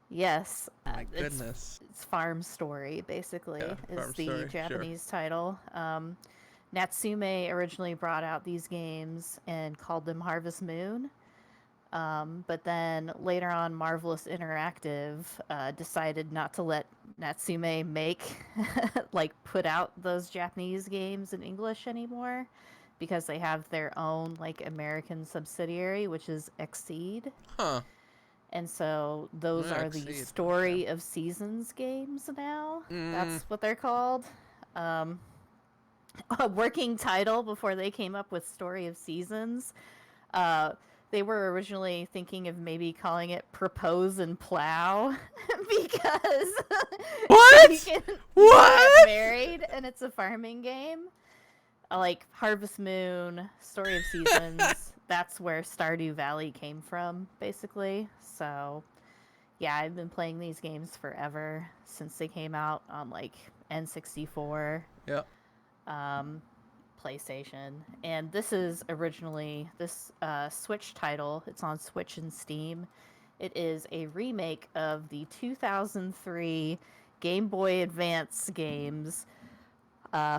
Yes. My goodness. It's Farm Story, basically, Yeah, is Farm the Story, sure. Japanese title. Natsume originally brought out these games and called them Harvest Moon. But then later on, Marvelous Interactive decided not to let Natsume make, put out those Japanese games in English anymore because they have their own, American subsidiary, which is Exceed. Huh. And so those Yeah, are the Exceed, Story of Seasons games now. Mm. That's what they're called. A working title before they came up with Story of Seasons. They were originally thinking of maybe calling it Propose and Plow because What? you can What? get married and it's a farming game. Like Harvest Moon, Story of Seasons, that's where Stardew Valley came from, basically. So, yeah, I've been playing these games forever since they came out on N64. Yeah. PlayStation, and this is originally this Switch title. It's on Switch and Steam. It is a remake of the 2003 Game Boy Advance games,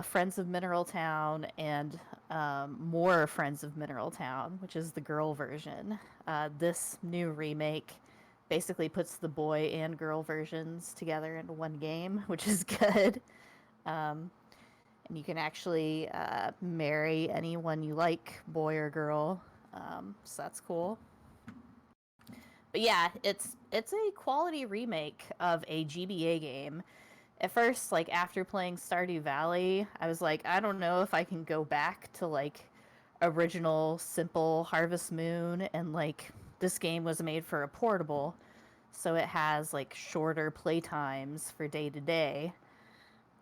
Friends of Mineral Town, and more Friends of Mineral Town, which is the girl version. This new remake basically puts the boy and girl versions together into one game, which is good. And you can actually marry anyone you like, boy or girl. So that's cool. But yeah, it's a quality remake of a GBA game. at first, like after playing Stardew Valley, I was like, I don't know if I can go back to like original simple Harvest Moon, and like this game was made for a portable, so it has like shorter play times for day to day.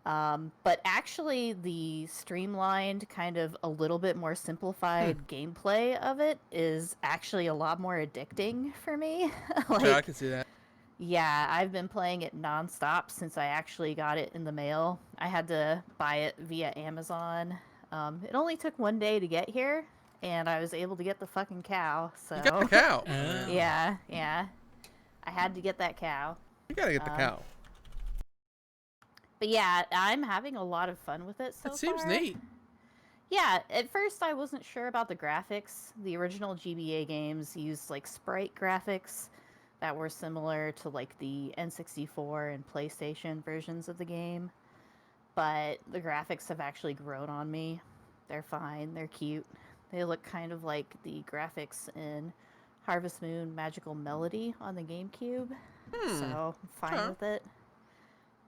But actually, the streamlined, kind of a little bit more simplified gameplay of it is actually a lot more addicting for me. Sure, I Like, can see that. yeah, I've been playing it nonstop since I actually got it in the mail. I had to buy it via Amazon. It only took 1 day to get here, and I was able to get the fucking cow. You got the So, cow. Oh. yeah, I had to get that cow. You gotta get the Um, cow. But yeah, I'm having a lot of fun with it so That seems far. neat. Yeah, at first I wasn't sure about the graphics. The original GBA games used like sprite graphics that were similar to like the N64 and PlayStation versions of the game. But the graphics have actually grown on me. They're fine, they're cute. They look kind of like the graphics in Harvest Moon Magical Melody on the GameCube. So I'm fine Okay. with it.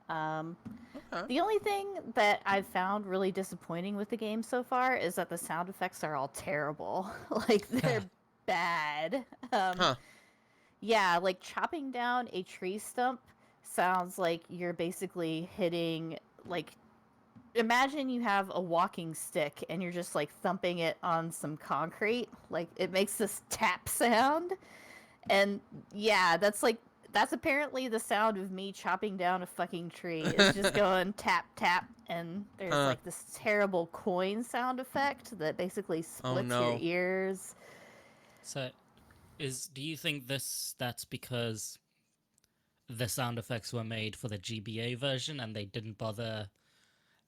Okay. The only thing that I've found really disappointing with the game so far is that the sound effects are all terrible. Like, they're bad. Huh. Yeah, like chopping down a tree stump sounds like you're basically hitting, like, imagine you have a walking stick and you're just like thumping it on some concrete. Like, it makes this tap sound. And yeah, that's apparently the sound of me chopping down a fucking tree. It's just going tap tap, and there's like this terrible coin sound effect that basically splits your no. ears. So, do you think that's because the sound effects were made for the GBA version and they didn't bother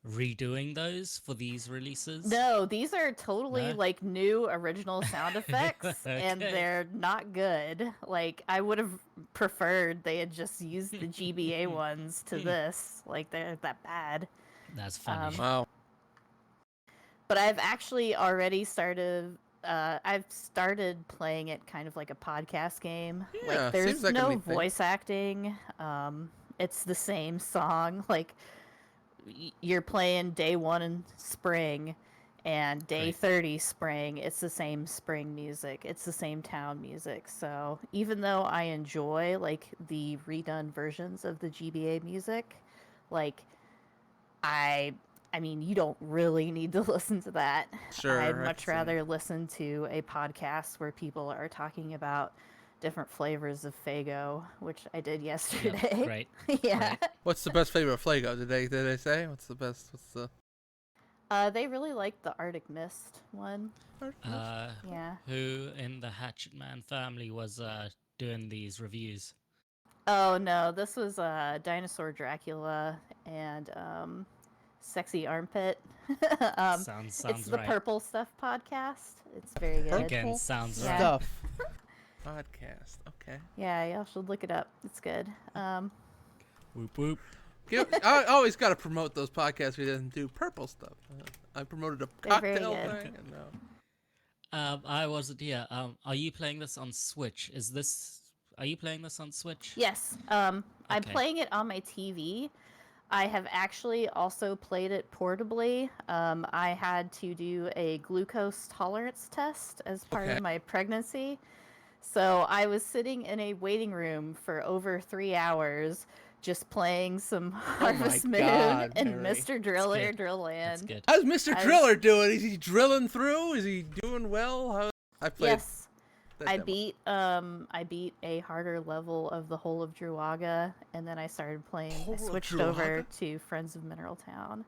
redoing those for these releases? No, these are totally No? like new original sound effects, and Okay. they're not good. Like, I would have preferred they had just used the GBA ones to this. Like, they're that bad. That's funny. Wow. But I've actually already started. I've started playing it kind of like a podcast game. Yeah, Like, there's seems like a no neat thing. voice acting. It's the same song. Like, you're playing day 1 in spring, and day Great. 30 spring. It's the same spring music. It's the same town music. So even though I enjoy like the redone versions of the GBA music, like I mean, you don't really need to listen to that. Sure, I'd I much can see rather listen to a podcast where people are talking about different flavors of Fago, which I did yesterday. Right. Yeah. Right. What's the best flavor of Flago? Did they say? What's the best? What's the They really like the Arctic Mist one. Yeah. Who in the Hatchet Man family was doing these reviews? Oh no, this was Dinosaur Dracula and Sexy Armpit. Sounds It's the right. Purple Stuff podcast. It's very good. Again, Purple sounds Yeah. right. stuff podcast? Okay. Yeah, y'all should look it up. It's good. Whoop whoop. I always got to promote those podcasts we didn't do. Purple stuff. I promoted a They're very cocktail good. thing. And, I wasn't here. Are you playing this on Switch? Are you playing this on Switch? Yes. I'm Okay. playing it on my TV. I have actually also played it portably. I had to do a glucose tolerance test as part Okay. of my pregnancy. So I was sitting in a waiting room for over 3 hours just playing some Harvest Moon God, and Mary. Mr. Driller good. Drill That's Land. good. how's Mr. I- Driller doing? Is he drilling through? Is he doing well? I played. Yes. that I demo. beat a harder level of the whole of Druaga, and then I started playing. Whole I of switched over Druaga? to Friends of Mineral Town,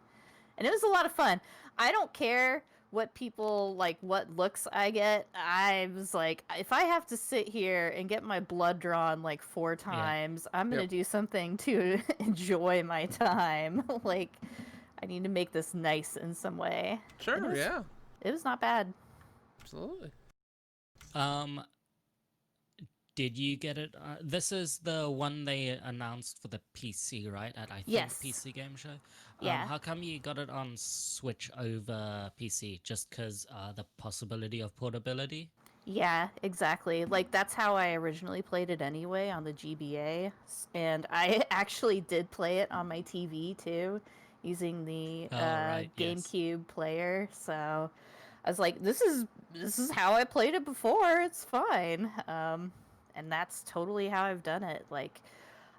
and it was a lot of fun. I don't care what people like, what looks I get. I was like, if I have to sit here and get my blood drawn like 4 times, I'm gonna Yep. do something to enjoy my time. Like, I need to make this nice in some way. Sure. was- Yeah. It was not bad. Absolutely. Did you get it? This is the one they announced for the PC, right? At I think Yes. PC Game Show. Yeah. How come you got it on Switch over PC? Just because the possibility of portability? Yeah, exactly. Like that's how I originally played it anyway on the GBA, and I actually did play it on my TV too, using the Oh, right, yes. GameCube player. So I was like, this is how I played it before. It's fine. And that's totally how I've done it. Like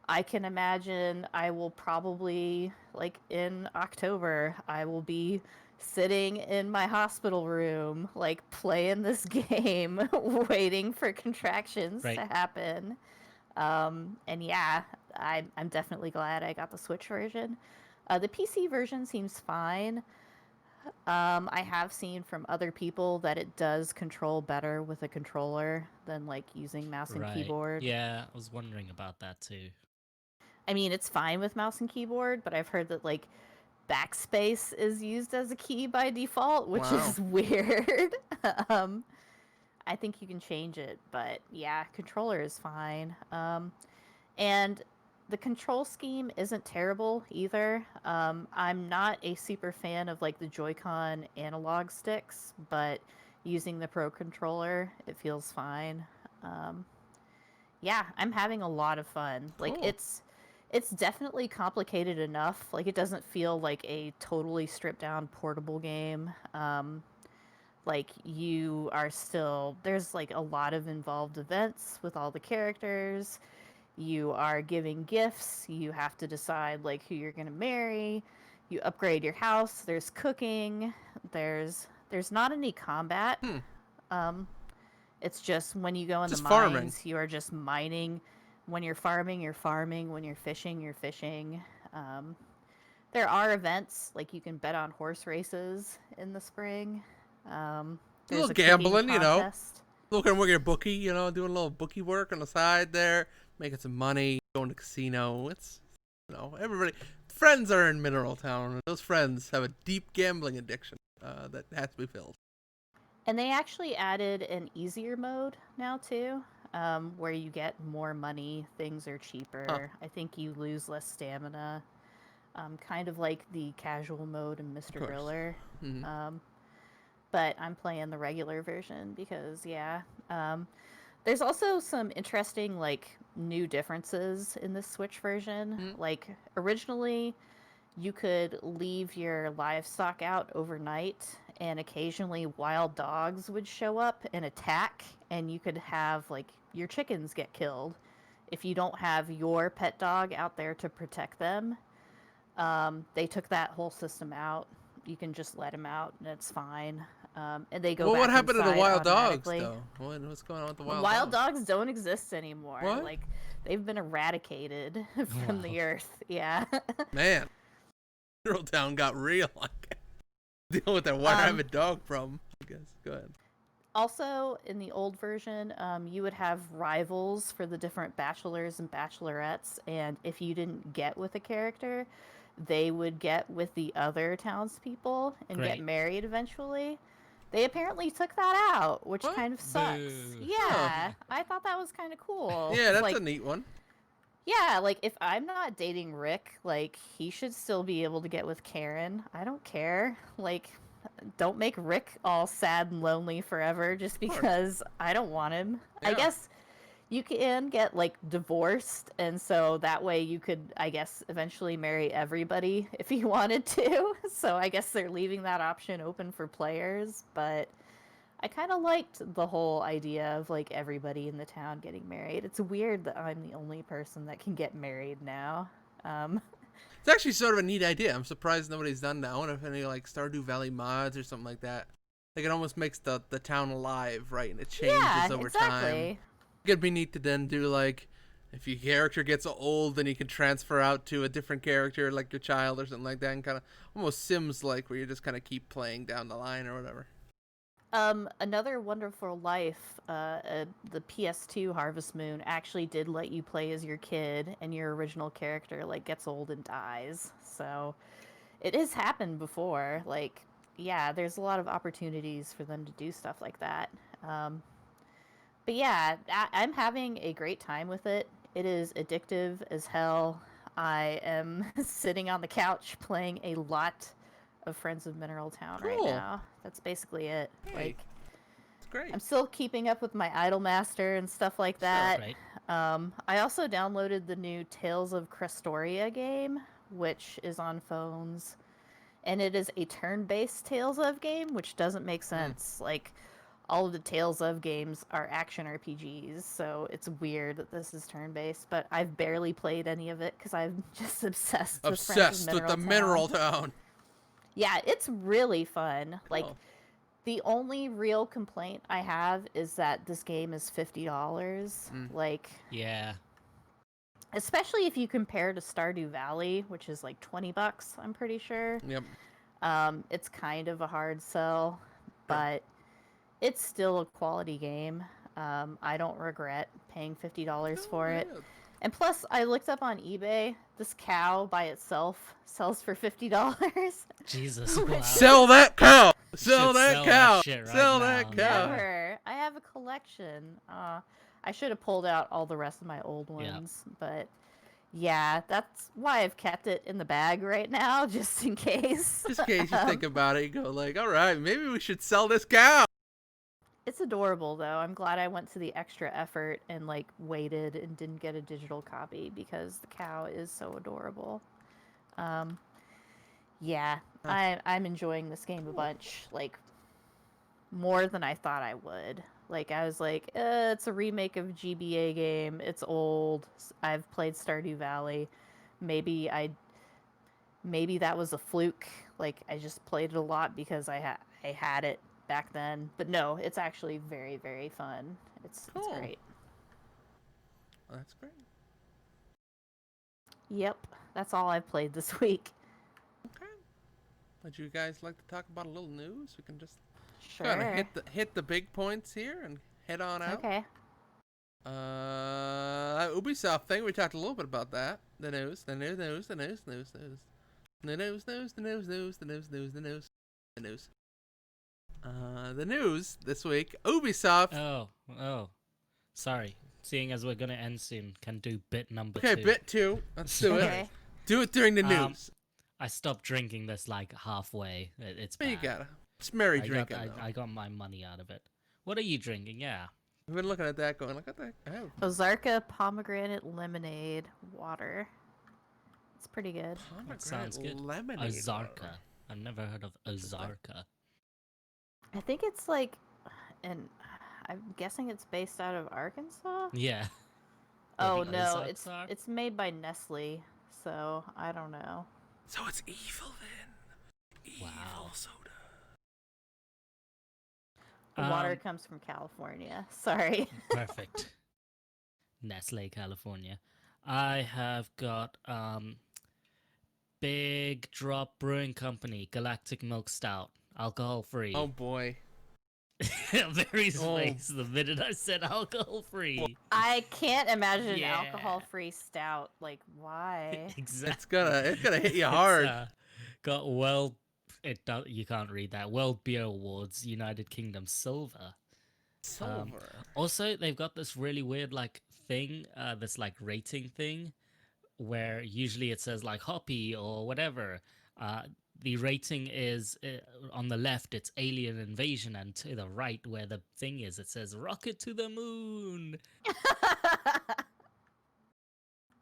I can imagine I will probably, like in October, I will be sitting in my hospital room, like playing this game, waiting for contractions to Right. happen. And yeah, I'm definitely glad I got the Switch version. The PC version seems fine. I have seen from other people that it does control better with a controller than like using mouse and Right. keyboard. Yeah, I was wondering about that too. I mean, it's fine with mouse and keyboard, but I've heard that like backspace is used as a key by default, which Wow. is weird. um, I think you can change it, but yeah, controller is fine. And the control scheme isn't terrible either. I'm not a super fan of like the Joy-Con analog sticks, but using the Pro controller, it feels fine. Um, yeah, I'm having a lot of fun. Like Cool. it's definitely complicated enough. Like it doesn't feel like a totally stripped down portable game. Like you are still there's like a lot of involved events with all the characters. You are giving gifts. You have to decide like who you're going to marry. You upgrade your house. There's cooking. There's not any combat. Hmm. Um it's just when you go in the Just farming. mines, you are just mining. When you're farming, you're farming. When you're fishing, you're fishing. Um, there are events, like you can bet on horse races in the spring. Um, A little there's a cooking gambling, you know. contest. Looking at your bookie, you know, doing a little bookie work on the side there, making some money, going to casino. It's, you know, everybody. Friends are in Mineral Town, and those friends have a deep gambling addiction that has to be filled. And they actually added an easier mode now, too, where you get more money, things are Huh. cheaper. I think you lose less stamina. Kind of like the casual mode in Of Mr. course. Driller. Mm-hmm. Um, but I'm playing the regular version because, yeah. There's also some interesting, like, new differences in the Switch version. Mm-hmm. Like, originally, you could leave your livestock out overnight, and occasionally wild dogs would show up and attack, and you could have, like, your chickens get killed if you don't have your pet dog out there to protect them. They took that whole system out. You can just let them out, and it's fine. And they go Well, what back happened to the inside wild dogs, automatically. though? What's going on with the The wild wild dogs? dogs don't exist anymore. What? Like they've been eradicated from Wow. the earth. Yeah. Man, Mineral Town got real. Like, dealing with that white um, rabbit dog problem. I guess. Go ahead. Also, in the old version, you would have rivals for the different bachelors and bachelorettes, and if you didn't get with a character, they would get with the other townspeople and get Great. married eventually. They apparently took that out, which What? kind of sucks. Boo. Oh. Yeah, I thought that was kind of cool. Yeah, that's Like, a neat one. yeah, like if I'm not dating Rick, like he should still be able to get with Karen. I don't care. Like, don't make Rick all sad and lonely forever just Of course. because I don't want him. I Yeah. guess you can get like divorced, and so that way you could, I guess, eventually marry everybody if you wanted to. So I guess they're leaving that option open for players, but I kind of liked the whole idea of like everybody in the town getting married. It's weird that I'm the only person that can get married now. Um, It's actually sort of a neat idea. I'm surprised nobody's done that. I wonder if any like Stardew Valley mods or something like that. Like it almost makes the town alive, right? And it changes yeah, over exactly. time. It'd be neat to then do like if your character gets old, then you can transfer out to a different character, like your child or something like that, and kind of almost Sims like, where you just kind of keep playing down the line or whatever. Another Wonderful Life, the PS2 Harvest Moon actually did let you play as your kid, and your original character like gets old and dies. So it has happened before. Like, yeah, there's a lot of opportunities for them to do stuff like that. Um, but yeah, I'm having a great time with it. It is addictive as hell. I am sitting on the couch playing a lot of Friends of Mineral Town right Cool. now. That's basically it. Hey. Like, It's great. I'm still keeping up with my Idolmaster and stuff like that. Right. I also downloaded the new Tales of Crestoria game, which is on phones, and it is a turn-based Tales of game, which doesn't make sense. Like, all of the Tales of games are action RPGs, so it's weird that this is turn-based. But I've barely played any of it because I'm just obsessed with Obsessed with the Mineral Town. Yeah, it's really fun. Like, Cool. the only real complaint I have is that this game is $50. Like, Yeah. especially if you compare to Stardew Valley, which is like $20, I'm pretty sure. Yep. It's kind of a hard sell, but it's still a quality game. I don't regret paying $50 for it. Yeah. And plus, I looked up on eBay. This cow by itself sells for $50. Jesus. Wow. Sell that cow. Sell should that sell cow. that shit right Sell now. that cow. Never. I have a collection. I should have pulled out all the rest of my old ones, but yeah, that's why I've kept it in the bag right now, just in case. Just in case you think about it, you go like, all right, maybe we should sell this cow. It's adorable, though. I'm glad I went to the extra effort and like waited and didn't get a digital copy because the cow is so adorable. Yeah, I'm enjoying this game a bunch, like more than I thought I would. Like, I was like, it's a remake of GBA game. It's old. I've played Stardew Valley. Maybe that was a fluke. Like, I just played it a lot because I had it back then. But no, it's actually very, very fun. It's great. Well, that's great. Yep, that's all I've played this week. Okay. Would you guys like to talk about a little news? We can just Sure. kind of hit the big points here and head on out. Okay. Ubisoft thing. We talked a little bit about that. The news. The news this week. Ubisoft. Oh. Sorry. Seeing as we're gonna end soon, can do bit number Okay, 2. bit 2. Let's do Okay. it. Do it during the news. I stopped drinking this like halfway. It's But bad. you gotta. It's merry drinking. I got my money out of it. What are you drinking? Yeah. We've been looking at that going, look at that. Oh, Ozarka pomegranate lemonade water. It's pretty good. pomegranate sounds good. lemonade. Ozarka. I've never heard of Ozarka. I think it's like, and I'm guessing it's based out of Arkansas. Yeah. Oh the no, Ozarks are? it's made by Nestle, so I don't know. So it's evil then. Evil Wow. soda. The water comes from California. Sorry. Perfect. Nestle, California. I have got Big Drop Brewing Company Galactic Milk Stout, alcohol free. Oh boy. Very space the minute I said alcohol free. I can't imagine Yeah. an alcohol-free stout. Like, why? Exactly. It's gonna hit you hard. Got you can't read that. World Beer Awards, United Kingdom silver. Silver. Also, they've got this really weird like thing, this like rating thing, where usually it says like hoppy or whatever. The rating is on the left, it's alien invasion, and to the right, where the thing is, it says rocket to the moon,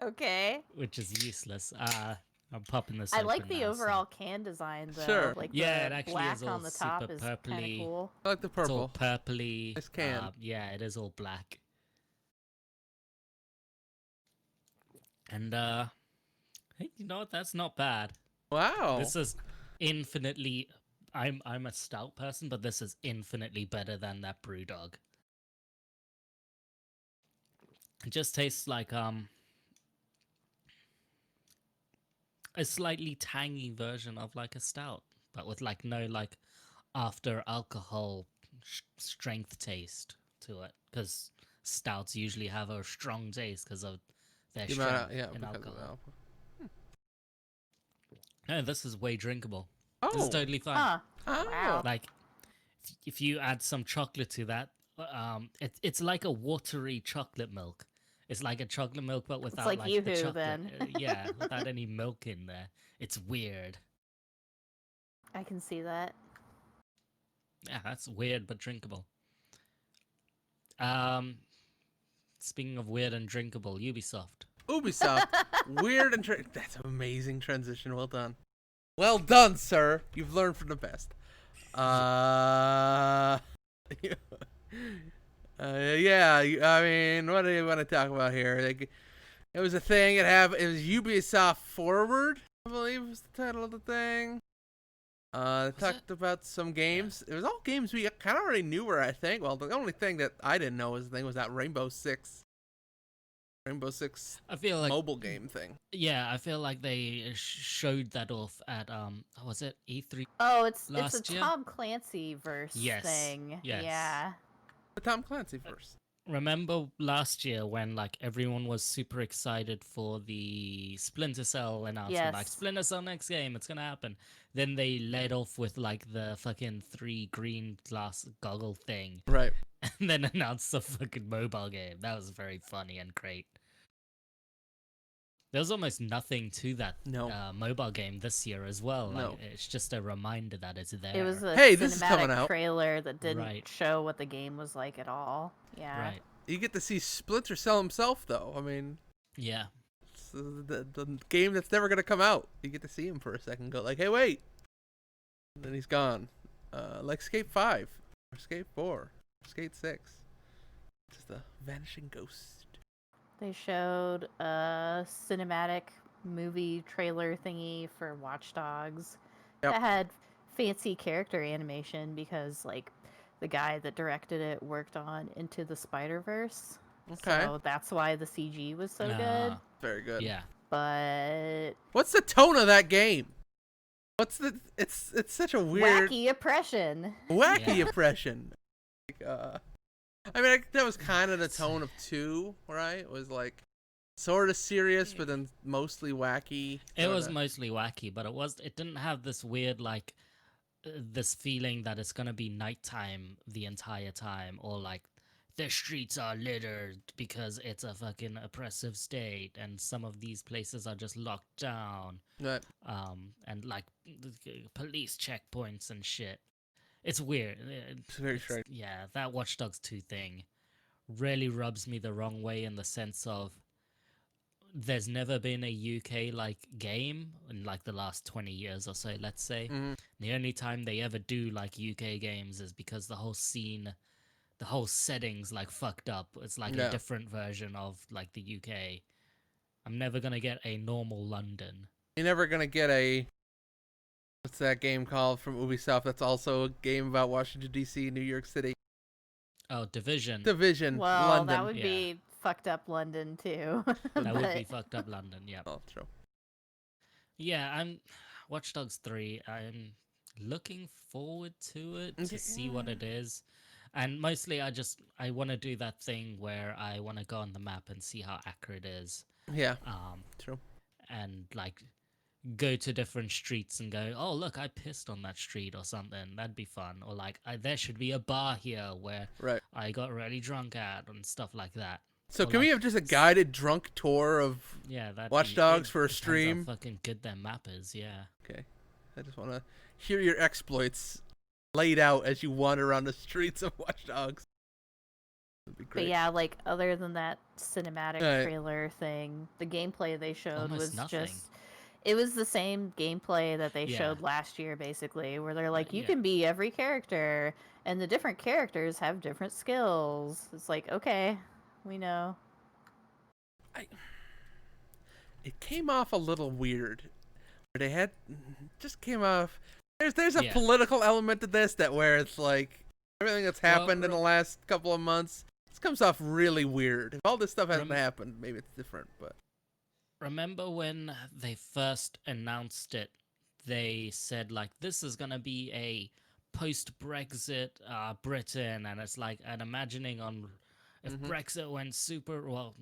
Okay. which is useless. I'm popping this. I like open the now, so- overall can design though. Sure. Like Yeah, the it actually black is all on the top super is kind purpley. of cool. I like the It's all purple. purpley. Nice can. Yeah, it is all black. And hey, you know what? That's not bad. Wow. This is infinitely. I'm a stout person, but this is infinitely better than that BrewDog. It just tastes like a slightly tangy version of like a stout, but with like no like after alcohol strength taste to it, because stouts usually have a strong taste because of their The strength amount of- yeah, in because of alcohol. alcohol. No, this is way drinkable. Oh. This is totally fine. Huh. Oh. Wow. Like, if you add some chocolate to that, it's like a watery chocolate milk. It's like a chocolate milk, but without like the Yoo-hoo, chocolate. then. Yeah, without any milk in there. It's weird. I can see that. Yeah, that's weird but drinkable. Um, speaking of weird and drinkable, Ubisoft. Ubisoft, weird and that's an amazing transition. Well done. Well done, sir. You've learned from the best. Yeah. I mean, what do you want to talk about here? Like, it was a thing. It was Ubisoft Forward, I believe was the title of the thing. They talked about some games. It was all games we kind of already knew were, I think. Well, the only thing that I didn't know was that Rainbow Six I feel like mobile game thing. Yeah, I feel like they showed that off at was it E3 Oh, it's last a year? Tom Clancy verse Yes, thing. yes. Yeah. The Tom Clancy first. Remember last year when like everyone was super excited for the Splinter Cell announcement, like Yes. Splinter Cell next game, it's gonna happen. Then they led off with like the fucking 3 green glass goggle thing, Right. and then announced the fucking mobile game. That was very funny and great. There's almost nothing to that mobile game this year as well. Like, No. it's just a reminder that it's there. It was a Hey, this is coming cinematic out. trailer that didn't Right. show what the game was like at all. Yeah. Right. You get to see Splinter Cell himself, though. I mean, Yeah. it's the game that's never gonna come out. You get to see him for a second, go like, "Hey, wait," and then he's gone. Like Skate 5, or Skate 4, or Skate 6. Just a vanishing ghost. They showed a cinematic movie trailer thingy for Watch Dogs that had fancy character animation because, like, the guy that directed it worked on Into the Spider-Verse. Okay. So that's why the CG was so good. Very good. Yeah. But What's the tone of that game? It's such a weird wacky oppression. wacky Yeah. oppression. Like, I mean, that was kind of the tone of 2, right? It was like sort of serious, but then mostly wacky. It was sorta. mostly wacky, but it didn't have this weird like this feeling that it's gonna be nighttime the entire time, or like the streets are littered because it's a fucking oppressive state and some of these places are just locked down. Right. And like police checkpoints and shit. It's weird. It's very strange. Yeah, that Watch Dogs 2 thing really rubs me the wrong way in the sense of there's never been a UK like game in like the last 20 years or so, let's say. Mhm. The only time they ever do like UK games is because the whole scene, the whole setting's like fucked up. It's like a different version of like the UK. I'm never gonna get a normal London. You're never gonna get a. What's that game called from Ubisoft? That's also a game about Washington D.C., New York City. Oh, Division. Division. Well, London. that would be fucked up London too. That would be fucked up London, yeah. Oh, true. Yeah, Watch Dogs 3. I'm looking forward to it to see what it is. And mostly I want to do that thing where I want to go on the map and see how accurate it is. Yeah. True. And like go to different streets and go, oh look, I pissed on that street or something. That'd be fun. Or like there should be a bar here where I got really drunk at and stuff like that. So Or can we like, have just a guided drunk tour of Watch Dogs for a stream? How fucking good their map is, yeah. Okay. I just want to hear your exploits laid out as you wander around the streets of Watch Dogs. That'd be great. But yeah, like other than that cinematic trailer thing, the gameplay they showed Almost was nothing. it was the same gameplay that they showed last year, basically, where they're like, you can be every character, and the different characters have different skills. It's like, okay, we know. It came off a little weird. Where they just came off. There's a political element to this where it's like everything that's happened in the last couple of months. This comes off really weird. If all this stuff hasn't happened, maybe it's different. But remember when they first announced it? They said like this is gonna be a post-Brexit Britain, and it's like an imagining on if Brexit went super well.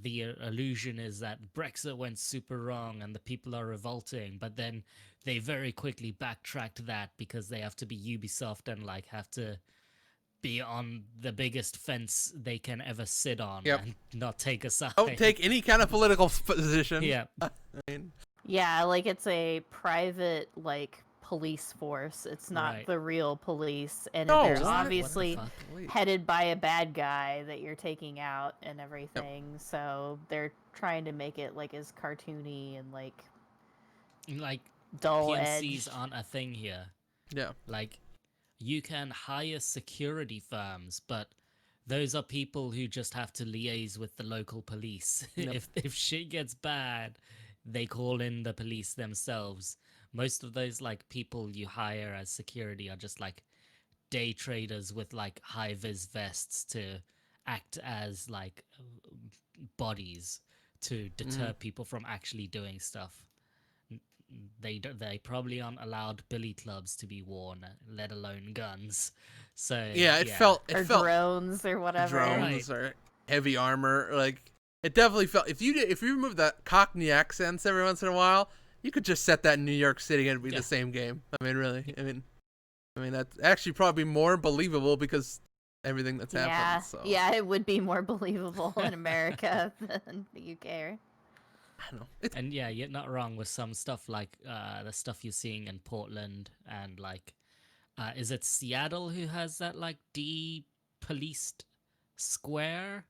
The illusion is that Brexit went super wrong and the people are revolting, but then they very quickly backtracked that because they have to be Ubisoft and like have to be on the biggest fence they can ever sit on and not take a side. Don't take any kind of political position. Yeah. I mean, Yeah, like it's a private, like, police force. It's not Right. the real police, and No, they're what? obviously What the fuck? headed by a bad guy that you're taking out and everything. So they're trying to make it like as cartoony and like Like, dull PNCs edged. aren't a thing here. Yeah. Like, you can hire security firms, but those are people who just have to liaise with the local police. Yep. If shit gets bad, they call in the police themselves. Most of those like people you hire as security are just like day traders with like high vis vests to act as like bodies to deter people from actually doing stuff. They probably aren't allowed billy clubs to be worn, let alone guns. So Yeah, it felt or drones or whatever. drones or heavy armor. Like it definitely felt if you remove that Cockney accents every once in a while, you could just set that in New York City and it'd be the same game. I mean, really. I mean that's actually probably more believable because everything that's happened. So. Yeah, it would be more believable in America than the UK. I don't know. And yeah, you're not wrong with some stuff like the stuff you're seeing in Portland and like is it Seattle who has that like de-policed square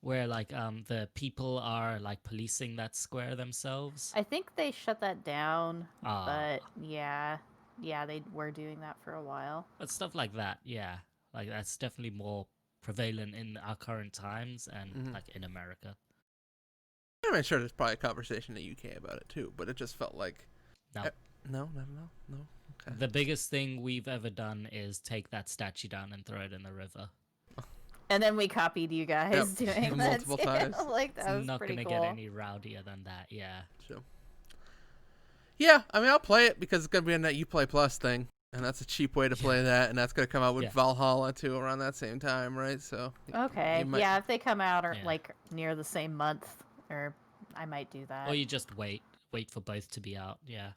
where like the people are like policing that square themselves? I think they shut that down, Ah. but yeah, they were doing that for a while. But stuff like that, yeah, like that's definitely more prevalent in our current times and like in America. I'm sure there's probably a conversation in the UK about it too, but it just felt like No. No. Okay. The biggest thing we've ever done is take that statue down and throw it in the river. And then we copied you guys doing that multiple too. times. Like that It's was not pretty gonna cool. get any rowdier than that, yeah. So. Yeah, I mean I'll play it because it's gonna be on that Uplay Plus thing, and that's a cheap way to play that, and that's gonna come out with Valhalla too around that same time, right? So. Okay. might... Yeah, if they come out or Yeah. like near the same month, or I might do that. Or you just wait for both to be out, yeah.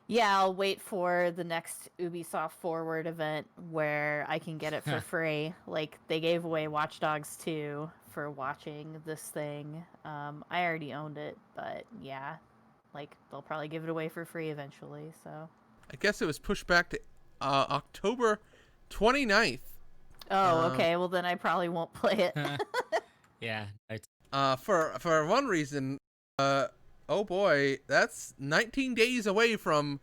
Yeah, I'll wait for the next Ubisoft Forward event where I can get it for free. Like, they gave away Watch Dogs 2 for watching this thing. I already owned it, but yeah. Like, they'll probably give it away for free eventually, so. I guess it was pushed back to October 29th. Oh, okay. Well, then I probably won't play it. Yeah. For one reason, oh boy, that's 19 days away from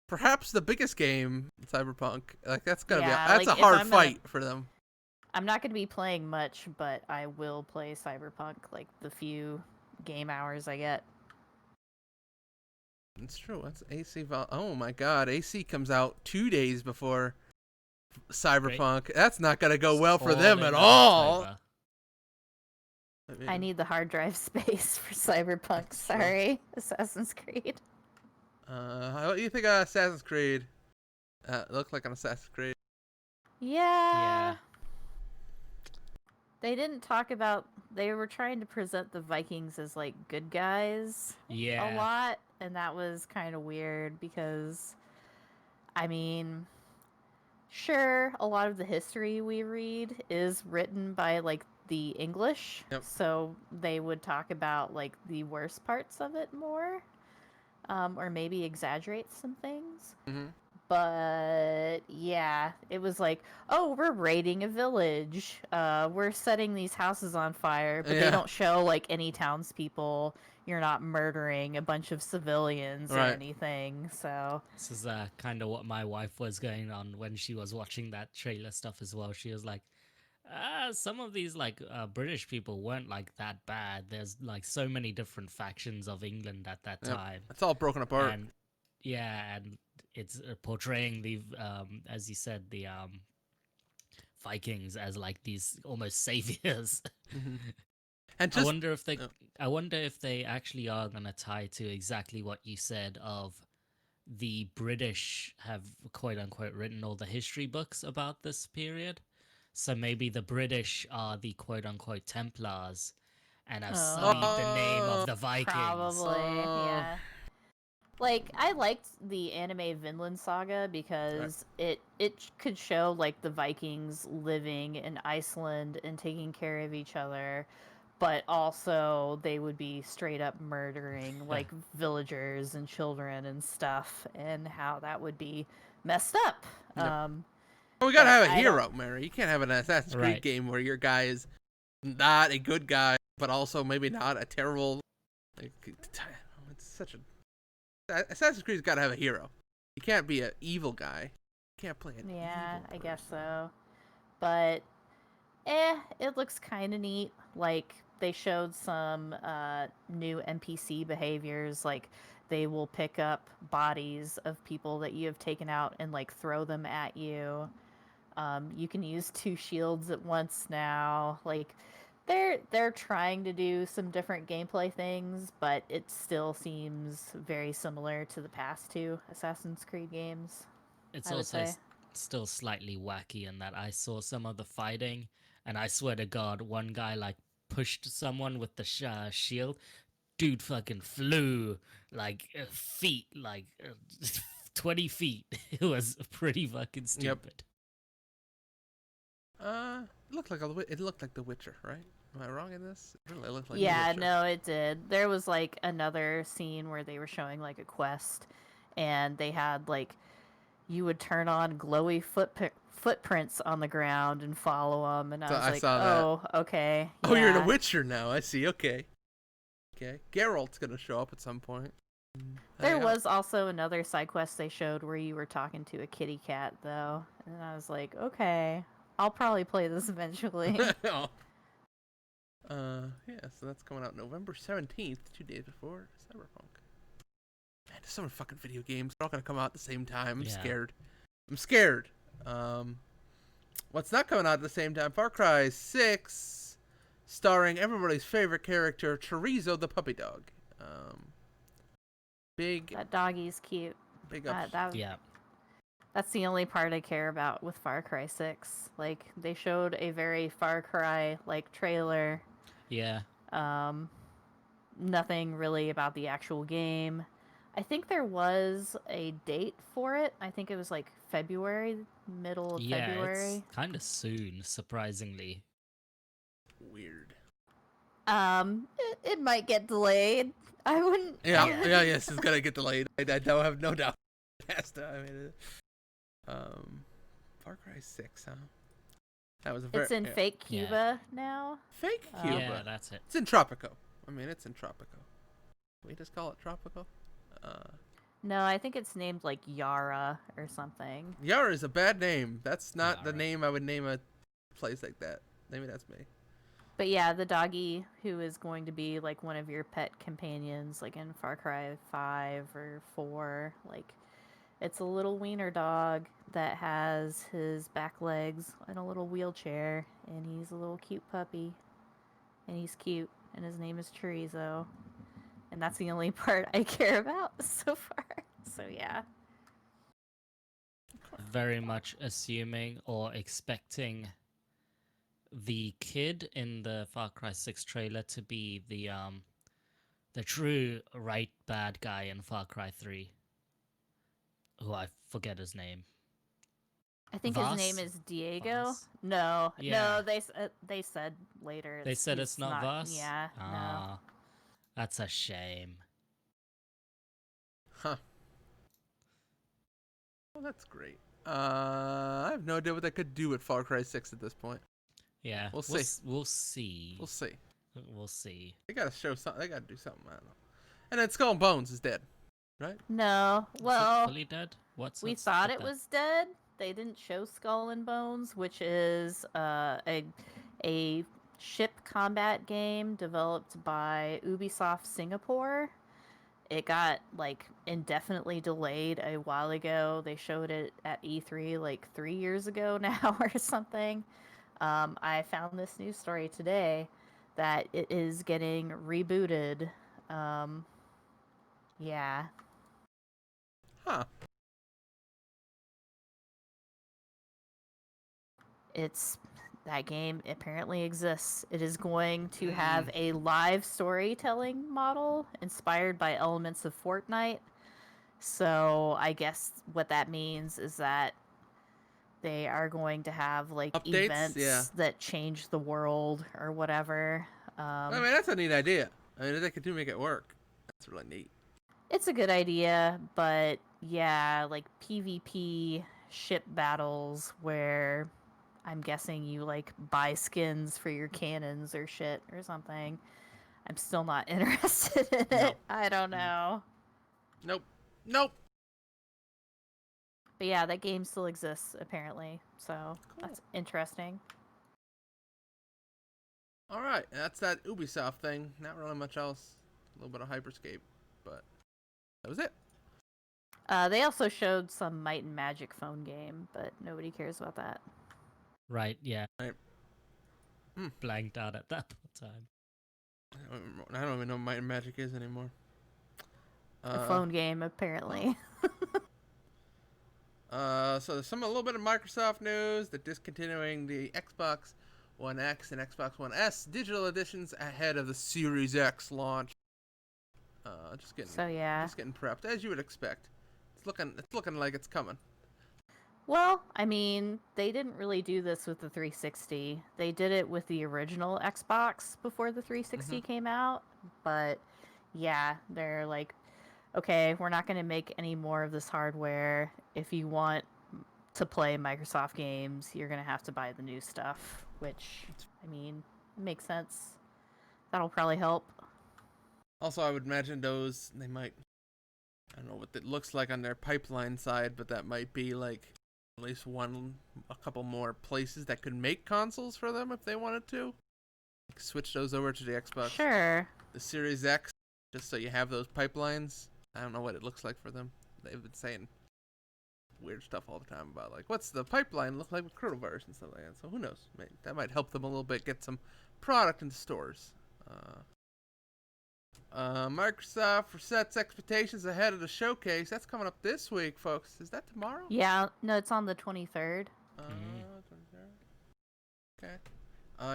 perhaps the biggest game, Cyberpunk. Like that's gonna that's a hard fight for them. I'm not gonna be playing much, but I will play Cyberpunk like the few game hours I get. It's true. That's AC. Oh my God, AC comes out 2 days before Cyberpunk. Great. That's not gonna go well for them at all. I need the hard drive space for Cyberpunk. Sorry, Assassin's Creed. What do you think of Assassin's Creed? It looked like an Assassin's Creed. Yeah. They didn't talk about. They were trying to present the Vikings as like good guys. A lot, and that was kind of weird because, I mean, sure, a lot of the history we read is written by like the English, so they would talk about like the worst parts of it more, or maybe exaggerate some things. But yeah, it was like, oh, we're raiding a village, we're setting these houses on fire, but they don't show like any townspeople. You're not murdering a bunch of civilians or anything. So this is kind of what my wife was going on when she was watching that trailer stuff as well. She was like, some of these like British people weren't like that bad. There's like so many different factions of England at that time. It's all broken apart. And and it's portraying the as you said, the Vikings as like these almost saviors. And just, I wonder if they actually are gonna tie to exactly what you said of the British have quote unquote written all the history books about this period. So maybe the British are the quote-unquote Templars and have sullied the name of the Vikings. Probably, yeah. Like, I liked the anime Vinland Saga because it could show, like, the Vikings living in Iceland and taking care of each other. but also they would be straight up murdering like villagers and children and stuff, and how that would be messed up. Yep. Well, we gotta but have a I hero, don't- Mary. You can't have an Assassin's Creed Right. game where your guy is not a good guy, but also maybe not a terrible. Like, it's such a Assassin's Creed's got to have a hero. You can't be an evil guy. You can't play an Yeah, evil I guess person. so. But it looks kind of neat. Like they showed some new NPC behaviors, like they will pick up bodies of people that you have taken out and like throw them at you. You can use 2 shields at once now. Like they're trying to do some different gameplay things, but it still seems very similar to the past 2 Assassin's Creed games. It's I would also say. still slightly wacky in that I saw some of the fighting, and I swear to God, one guy like pushed someone with the shield. Dude fucking flew like feet, like 20 feet. It was pretty fucking stupid. It looked like The Witcher, right? Am I wrong in this? It really looked like Yeah, The Witcher. no, it did. There was like another scene where they were showing like a quest, and they had like you would turn on glowy footprints on the ground and follow them, and I So was I like, saw that. oh, okay. Oh, you're The yeah. Witcher now. I see. Okay. Okay. Geralt's gonna show up at some point. There Hang out. was also another side quest they showed where you were talking to a kitty cat, though, and I was like, okay, I'll probably play this eventually. Oh. Yeah, so that's coming out November 17th, 2 days before Cyberpunk. Man, there's so many fucking video games. They're all gonna come out at the same time. I'm Yeah. scared. I'm scared. What's not coming out at the same time? Far Cry 6, starring everybody's favorite character, Chorizo the puppy dog. Big That doggie's cute. up. Yeah. That's the only part I care about with Far Cry 6. Like, they showed a very Far Cry like trailer. Yeah. Nothing really about the actual game. I think there was a date for it. I think it was like February, middle of Yeah, February. it's kind of soon, surprisingly. Weird. It might get delayed. I wouldn't. Yes, it's gonna get delayed. I don't have no doubt. It has to. I mean, Far Cry 6, huh? That was a very. It's in fake Cuba now. Fake Cuba. Yeah, that's it. It's in Tropico. I mean, it's in Tropico. We just call it Tropico. No, I think it's named like Yara or something. Yara is a bad name. That's not the Yara. name I would name a place like that. Maybe that's me. But yeah, the doggy who is going to be like one of your pet companions, like in Far Cry 5 or 4, like it's a little wiener dog that has his back legs in a little wheelchair, and he's a little cute puppy, and he's cute, and his name is Chorizo, and that's the only part I care about so far. So yeah. Very much assuming or expecting the kid in the Far Cry 6 trailer to be the true right bad guy in Far Cry 3. Who I forget his name. I think Voss? his name is Diego. Voss? No, Yeah. no, they said later. They said he's it's not Voss? Yeah, no. Ah, that's a shame. Huh. Well, that's great. I have no idea what they could do with Far Cry 6 at this point. Yeah, We'll see. We'll see. We'll see. We'll see. They gotta show something. They gotta do something. I don't know. And then Skull and Bones is dead, right? No, Is it well, fully dead? we thought it was dead. They didn't show Skull and Bones, which is a ship combat game developed by Ubisoft Singapore. It got like indefinitely delayed a while ago. They showed it at E3 like 3 years ago now or something. I found this news story today that it is getting rebooted. Yeah. Huh. That game apparently exists. It is going to have a live storytelling model inspired by elements of Fortnite. So I guess what that means is that they are going to have like Updates? events Yeah. that change the world or whatever. I mean, that's a neat idea. I mean, they could make it work. That's really neat. It's a good idea, but yeah, like PvP ship battles where I'm guessing you like buy skins for your cannons or shit or something. I'm still not interested in it. No. I don't know. Nope. Nope. But yeah, that game still exists apparently. So that's interesting. All right, that's that Ubisoft thing. Not really much else. A little bit of Hyperscape, but that was it. They also showed some Might and Magic phone game, but nobody cares about that. Right, yeah. Right. Blanked out at that time. I don't even know what Might and Magic is anymore. A phone game, apparently. So there's a little bit of Microsoft news. They're discontinuing the Xbox One X and Xbox One S digital editions ahead of the Series X launch. Just getting prepped as you would expect. It's looking like it's coming. Well, I mean, they didn't really do this with the 360. They did it with the original Xbox before the 360 came out. But yeah, they're like, okay, we're not going to make any more of this hardware. If you want to play Microsoft games, you're going to have to buy the new stuff, which, I mean, makes sense. That'll probably help. Also, I would imagine they might, I don't know what it looks like on their pipeline side, but that might be like at least a couple more places that could make consoles for them if they wanted to. Like switch those over to the Xbox. Sure. The Series X, just so you have those pipelines. I don't know what it looks like for them. They've been saying weird stuff all the time about like, what's the pipeline look like with coronavirus and stuff like that. So who knows? Maybe that might help them a little bit get some product into stores. Microsoft resets expectations ahead of the showcase. That's coming up this week, folks. Is that tomorrow? Yeah, no, it's on the 23rd. 23rd. Okay.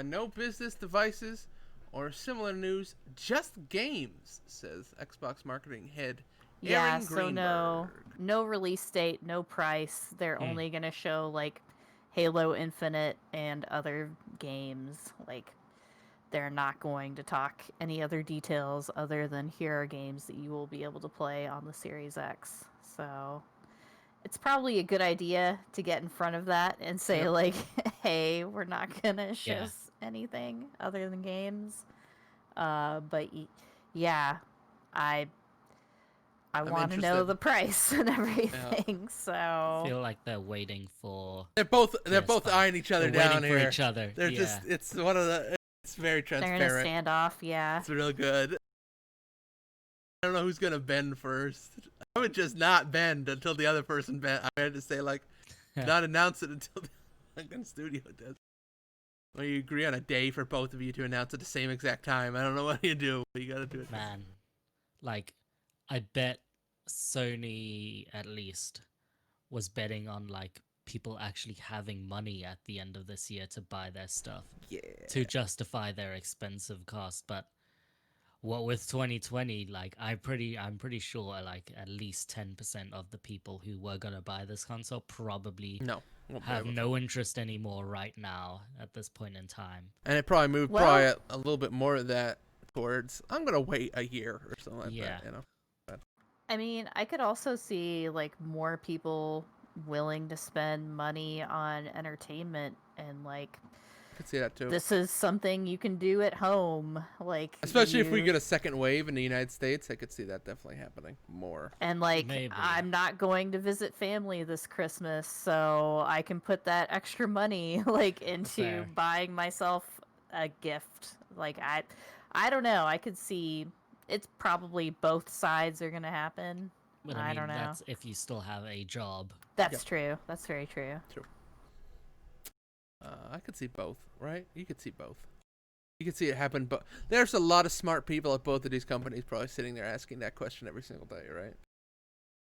No business devices or similar news, just games, says Xbox marketing head Yeah, Aaron so Greenberg. no release date, no price. They're only gonna show like Halo Infinite and other games. Like, they're not going to talk any other details other than here are games that you will be able to play on the Series X. So it's probably a good idea to get in front of that and say like, hey, we're not gonna show anything other than games. But yeah, I want to know the price and everything. Yeah. So I feel like they're waiting for. They're both PS5. eyeing each other They're down waiting here. for each other. They're just it's very transparent. they're in a standoff. Yeah. It's real good. I don't know who's gonna bend first. I would just not bend until the other person bend. I had to say like, not announce it until the fucking studio does. Or you agree on a day for both of you to announce at the same exact time. I don't know what you do, but you gotta do it. Man, like, I bet Sony at least was betting on like people actually having money at the end of this year to buy their stuff. Yeah. To justify their expensive cost, but what with 2020, like I'm pretty sure like at least 10% of the people who were gonna buy this console probably have no interest anymore right now at this point in time. And it probably moved a little bit more of that towards I'm gonna wait a year or something like that, you know. But I mean, I could also see like more people willing to spend money on entertainment and like I could see that too. this is something you can do at home, like especially if we get a second wave in the United States, I could see that definitely happening more. And like, Maybe. I'm not going to visit family this Christmas, so I can put that extra money like into buying myself a gift. Like I don't know. I could see it's probably both sides are gonna happen. But I I mean, don't know. that's if you still have a job. That's true. That's very true. True. I could see both, right? You could see both. You could see it happen, but there's a lot of smart people at both of these companies probably sitting there asking that question every single day, right?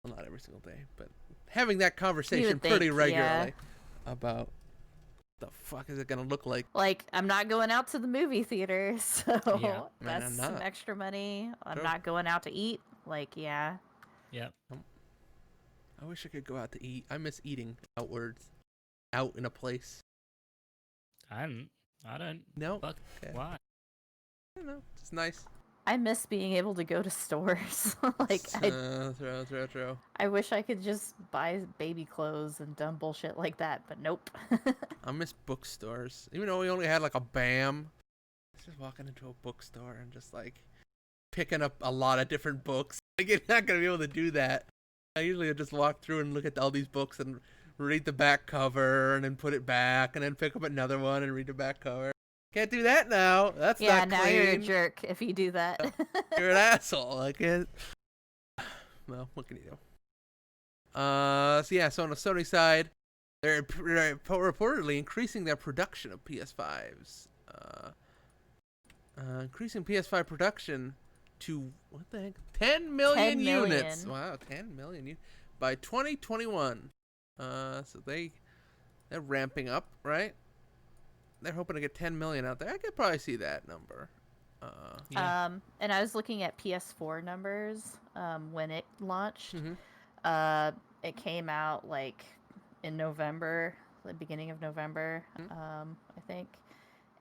Well, not every single day, but having that conversation pretty regularly about the fuck is it going to look like? Like, I'm not going out to the movie theater, so that's some not. extra money. I'm True. not going out to eat. Like, yeah. Yep. I wish I could go out to eat. I miss eating outwards, out in a place. I don't. No. Fuck. Okay. Why? You know, it's nice. I miss being able to go to stores. True. I wish I could just buy baby clothes and dumb bullshit like that, but nope. I miss bookstores. Even though we only had like a BAM, just walking into a bookstore and just like picking up a lot of different books. Like, you're not gonna be able to do that. I usually just walk through and look at all these books and read the back cover and then put it back and then pick up another one and read the back cover. Can't do that now. That's Yeah, not now clean. you're a jerk if you do that. You're an asshole. I can't. Well, what can you do? So on the Sony side, they're reportedly increasing their production of PS5s. Increasing PS5 production to what the heck? 10 million 10 units. million. Wow, 10 million units by 2021. So they're ramping up, right? They're hoping to get 10 million out there. I could probably see that number. Yeah. And I was looking at PS4 numbers when it launched. Mm-hmm. It came out like in November, the beginning of November, I think.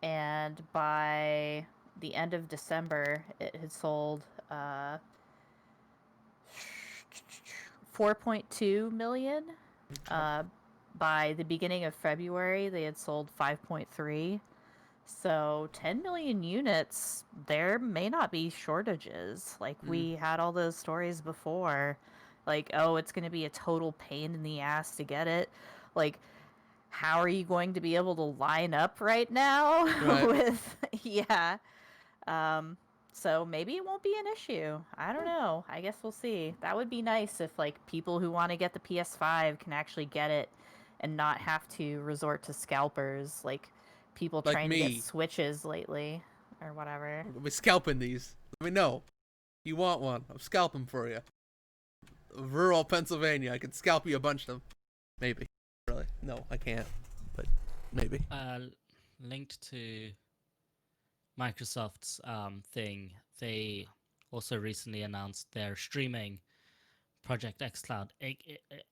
And by the end of December, it had sold 4.2 million. By the beginning of February, they had sold 5.3. So 10 million units, there may not be shortages. Like, we had all those stories before. Like, oh, it's going to be a total pain in the ass to get it. Like, how are you going to be able to line up right now? Right. With, yeah. So maybe it won't be an issue. I don't know. I guess we'll see. That would be nice if, like, people who want to get the PS5 can actually get it and not have to resort to scalpers, like people Like trying to me. get Switches lately or whatever. I'll be scalping these. Let me know. You want one? I'm scalping for you. Rural Pennsylvania. I can scalp you a bunch of them. Maybe. Really? No, I can't. But maybe. Linked to Microsoft's thing, they also recently announced their streaming Project xCloud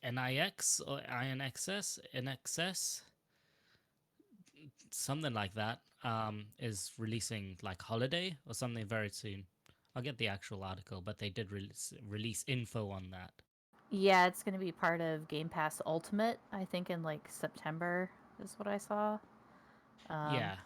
NIX or INXS, something like that, is releasing like holiday or something very soon. I'll get the actual article, but they did release info on that. Yeah, it's going to be part of Game Pass Ultimate, I think in like September is what I saw. Yeah.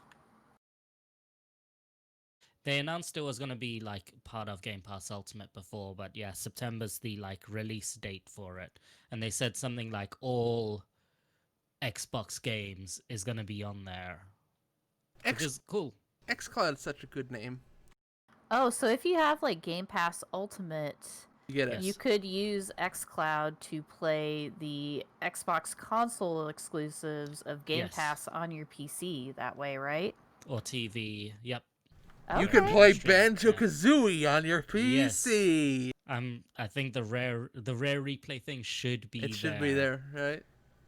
They announced it was going to be like part of Game Pass Ultimate before, but yeah, September's the like release date for it. And they said something like all Xbox games is going to be on there, which is cool. xCloud is such a good name. Oh, so if you have like Game Pass Ultimate, You get it. Yes. you could use xCloud to play the Xbox console exclusives of Game Yes. Pass on your PC that way, right? Or TV. Yep. You Okay. can play Stream, Banjo-Kazooie on your PC. I think the rare replay thing should be It should be there, right?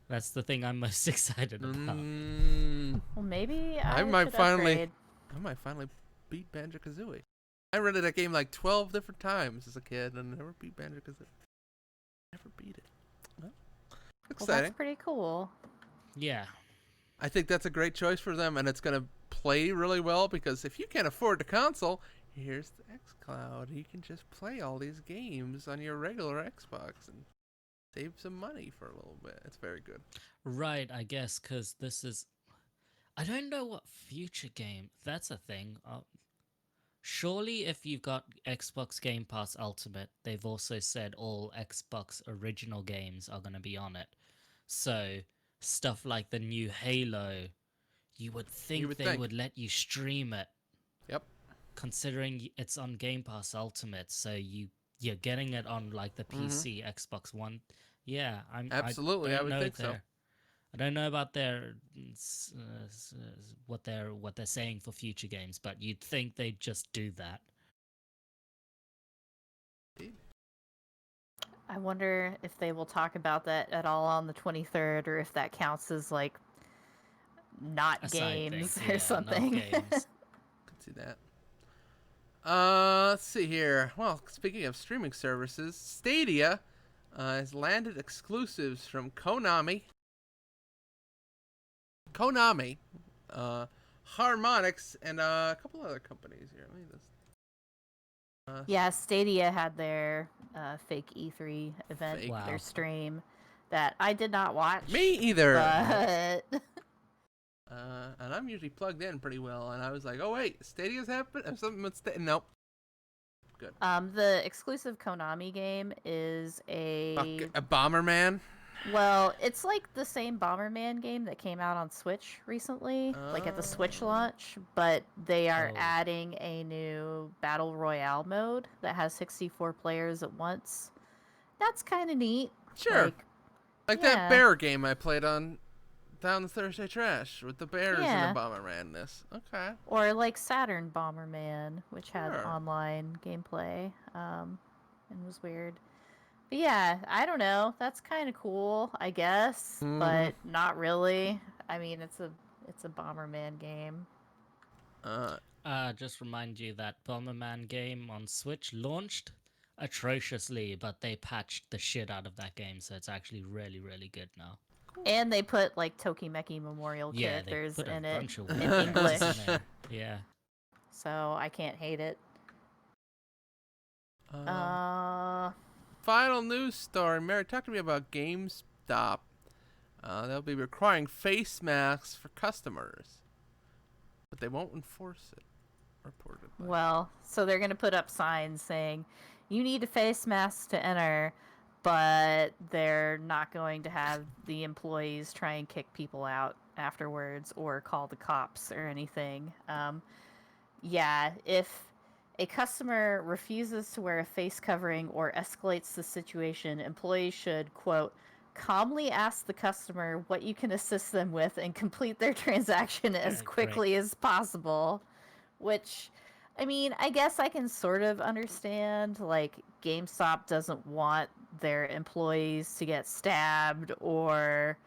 That's the thing I'm most excited about. Well, maybe I I might should finally- upgrade. I might finally beat Banjo-Kazooie. I rented that game like 12 different times as a kid and never beat Banjo-Kazooie. Never beat it. Well, Well, exciting. that's pretty cool. Yeah. I think that's a great choice for them, and it's going to play really well because if you can't afford the console, here's the xCloud. You can just play all these games on your regular Xbox and save some money for a little bit. It's very good. Right, I guess, because this is... I don't know what future game... That's a thing. Surely if you've got Xbox Game Pass Ultimate, they've also said all Xbox original games are going to be on it. So, stuff like the new Halo, you would think would let you stream it. Yep. Considering it's on Game Pass Ultimate, so you're getting it on like the PC, Xbox One. Yeah, Absolutely, I would think so. I don't know about their what they're saying for future games, but you'd think they'd just do that. I wonder if they will talk about that at all on the 23rd, or if that counts as like not A side games thing, or yeah, not something. games. Could see that. Let's see here. Well, speaking of streaming services, Stadia has landed exclusives from Konami. Harmonix, and a couple other companies here. Let me just. Yeah, Stadia had their fake E3 event, Fake. Wow. their stream that I did not watch. Me either. But And I'm usually plugged in pretty well, and I was like, oh wait, Stadia's happening? Something with Nope. Good. the exclusive Konami game is A Bomberman? well, it's like the same Bomberman game that came out on Switch recently, like at the Switch Oh. launch, but they are Oh. adding a new Battle Royale mode that has 64 players at once. That's kind of neat. Sure. Like that yeah. bear game I played on Down the Thursday Trash with the bears Yeah. and the Bomberman-ness. Okay. Or like Saturn Bomberman, which had Sure. online gameplay, and was weird. But yeah, I don't know. That's kind of cool, I guess, but not really. I mean, it's a Bomberman game. Just remind you that Bomberman game on Switch launched atrociously, but they patched the shit out of that game, so it's actually really, really good now. And they put like Tokimeki Memorial Yeah, they characters put a in it bunch of in weird characters English, in there. Yeah. so I can't hate it. Final news story. Mary, talk to me about GameStop. They'll be requiring face masks for customers, but they won't enforce it. Reportedly. Well, so they're gonna put up signs saying, "You need a face mask to enter," but they're not going to have the employees try and kick people out afterwards or call the cops or anything. Yeah, if a customer refuses to wear a face covering or escalates the situation, employees should, quote, calmly ask the customer what you can assist them with and complete their transaction as Great. quickly as possible. Which, I mean, I guess I can sort of understand. Like, GameStop doesn't want their employees to get stabbed or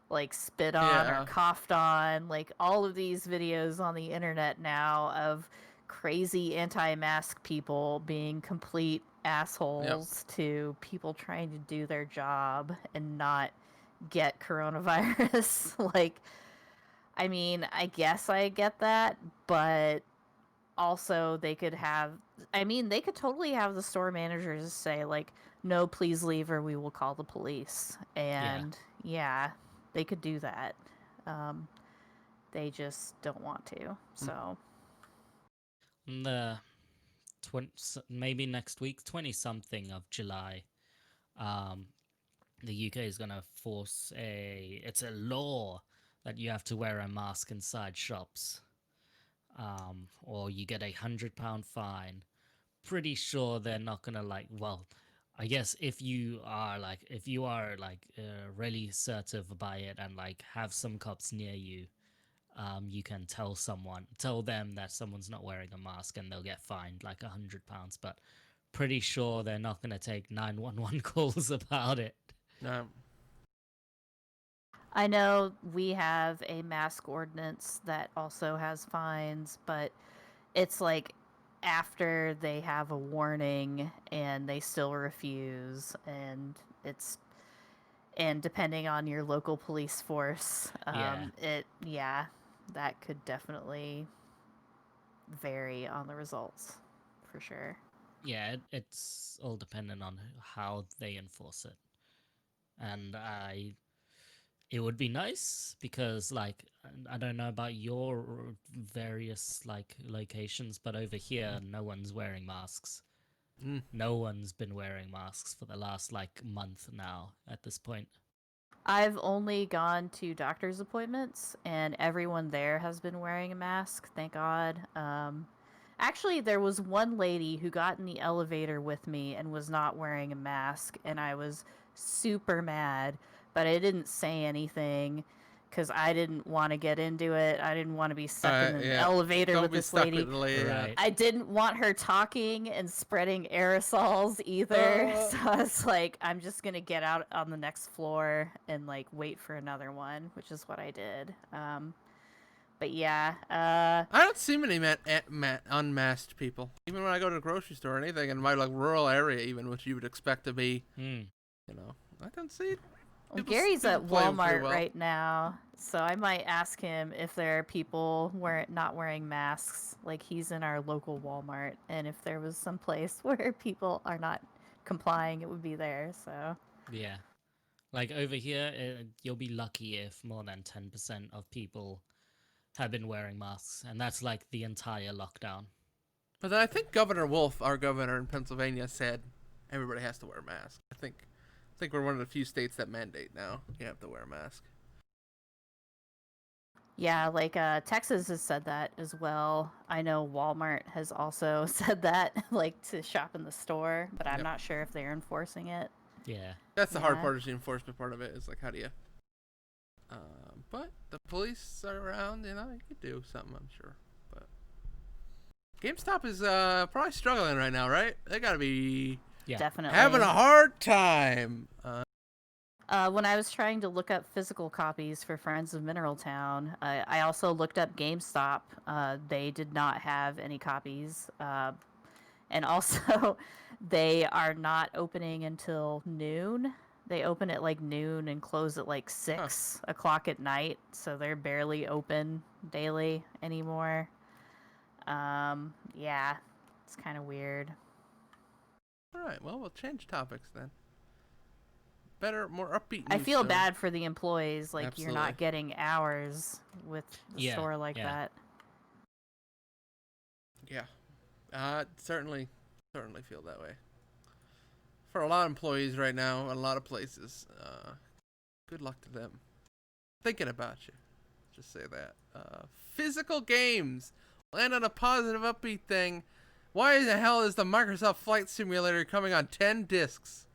like spit on Yeah. or coughed on. Like, all of these videos on the internet now of crazy anti-mask people being complete assholes to people trying to do their job and not get coronavirus. Like, I mean, I guess I get that, but also they could totally have the store managers say like, no, please leave or we will call the police. And yeah, they could do that. They just don't want to. So The maybe next week, 20-something of July, the UK is gonna force it's a law that you have to wear a mask inside shops, or you get £100 fine. Pretty sure they're not gonna I guess if you are really assertive by it and like have some cops near you, you can tell them that someone's not wearing a mask and they'll get fined like £100. But pretty sure they're not going to take 911 calls about it. I know we have a mask ordinance that also has fines, but it's like after they have a warning and they still refuse, and depending on your local police force, that could definitely vary on the results for sure. Yeah, it's all dependent on how they enforce it. And it would be nice because, like, I don't know about your various like locations, but over here, no one's wearing masks. No one's been wearing masks for the last like month now at this point. I've only gone to doctor's appointments, and everyone there has been wearing a mask, thank God. Actually, there was one lady who got in the elevator with me and was not wearing a mask, and I was super mad, but I didn't say anything because I didn't want to get into it. I didn't want to be stuck in an elevator with this lady. Right. I didn't want her talking and spreading aerosols either. So I was like, I'm just going to get out on the next floor and like wait for another one, which is what I did. But yeah. I don't see many unmasked people. Even when I go to the grocery store or anything in my like rural area, even which you would expect to be, you know, I don't see it. Well, Gary's people at play 'em pretty Walmart well. right now, so I might ask him if there are people not wearing masks. Like he's in our local Walmart, and if there was some place where people are not complying, it would be there. So Yeah. Like over here, you'll be lucky if more than 10% of people have been wearing masks, and that's like the entire lockdown. But then I think Governor Wolf, our governor in Pennsylvania, said everybody has to wear a mask. I think we're one of the few states that mandate now you have to wear a mask. yeah, like Texas has said that as well. I know Walmart has also said that, like to shop in the store, but I'm Yep. not sure if they're enforcing it. Yeah. That's the hard Yeah. part, is the enforcement part of it. Is like, how do you? But the police are around. You could do something, I'm sure. But GameStop is probably struggling right now, right? They gotta be Yeah. Definitely. having a hard time. When I was trying to look up physical copies for Friends of Mineral Town, I also looked up GameStop. They did not have any copies. And also, they are not opening until noon. They open at like noon and close at like 6 o'clock at night. So they're barely open daily anymore. Yeah, it's kind of weird. All right, well, we'll change topics then. Better, more upbeat news. I feel story. bad for the employees. Like, you're Absolutely. not getting hours with the Yeah, store like yeah. that. Yeah, certainly feel that way. For a lot of employees right now, in a lot of places, good luck to them. Thinking about you. Just say that. Physical games. Land on a positive, upbeat thing. Why the hell is the Microsoft Flight Simulator coming on 10 discs?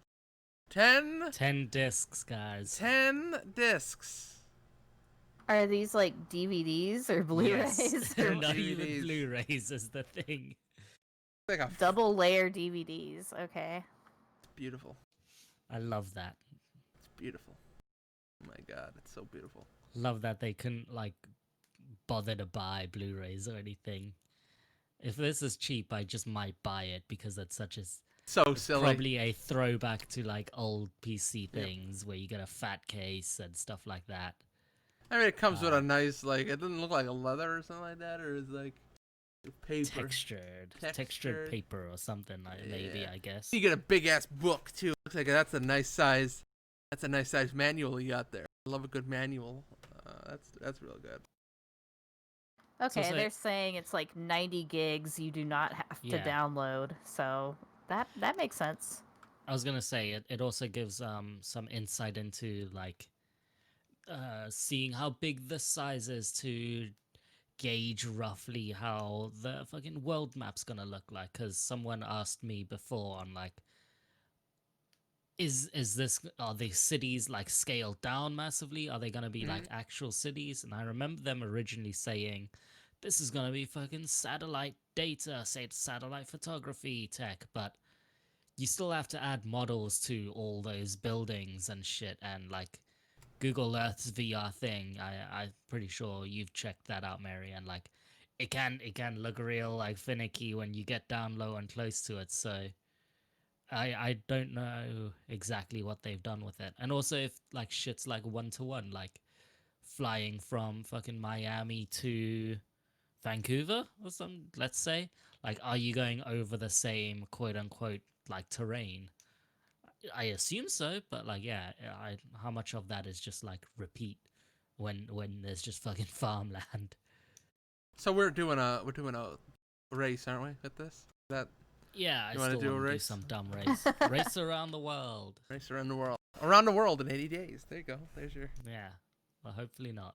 10 10 discs, guys. 10 discs. Are these like DVDs or Blu-rays? Yes. or Not DVDs. even Blu-rays is the thing. Like a double layer DVDs? Okay. beautiful. I love that. It's beautiful. Oh my god, it's so beautiful. Love that they couldn't like bother to buy Blu-rays or anything. If this is cheap, I just might buy it because it's such a So silly. probably a throwback to like old PC Yep. things where you get a fat case and stuff like that. I mean, it comes with a nice, like, it doesn't look like a leather or something like that, or is like paper. Textured paper or something like, maybe, Yeah. I guess. You get a big ass book too. Looks like that's a nice size. That's a nice size manual you got there. I love a good manual. That's real good. Okay, So- they're saying it's like 90 gigs you do not have to Yeah. download. So that makes sense. I was gonna say it also gives some insight into like seeing how big the size is to gauge roughly how the fucking world map's gonna look like. Because someone asked me before on like, is this, are the cities like scaled down massively? Are they gonna be like actual cities? And I remember them originally saying this is gonna be fucking satellite data, say satellite photography tech, but you still have to add models to all those buildings and shit, and like Google Earth's VR thing, I'm pretty sure you've checked that out, Mary, and like it can look real like finicky when you get down low and close to it. So I don't know exactly what they've done with it. And also if like shit's like 1-to-1, like flying from fucking Miami to Vancouver or something, let's say, like are you going over the same quote unquote like terrain? I assume so, but like, yeah, how much of that is just like repeat when there's just fucking farmland? So we're doing a race, aren't we? With this, that Yeah, I You wanna still do a want to do race? some dumb race, race around the world. race around the world in 80 days. There you go. There's your. Yeah, well, hopefully not.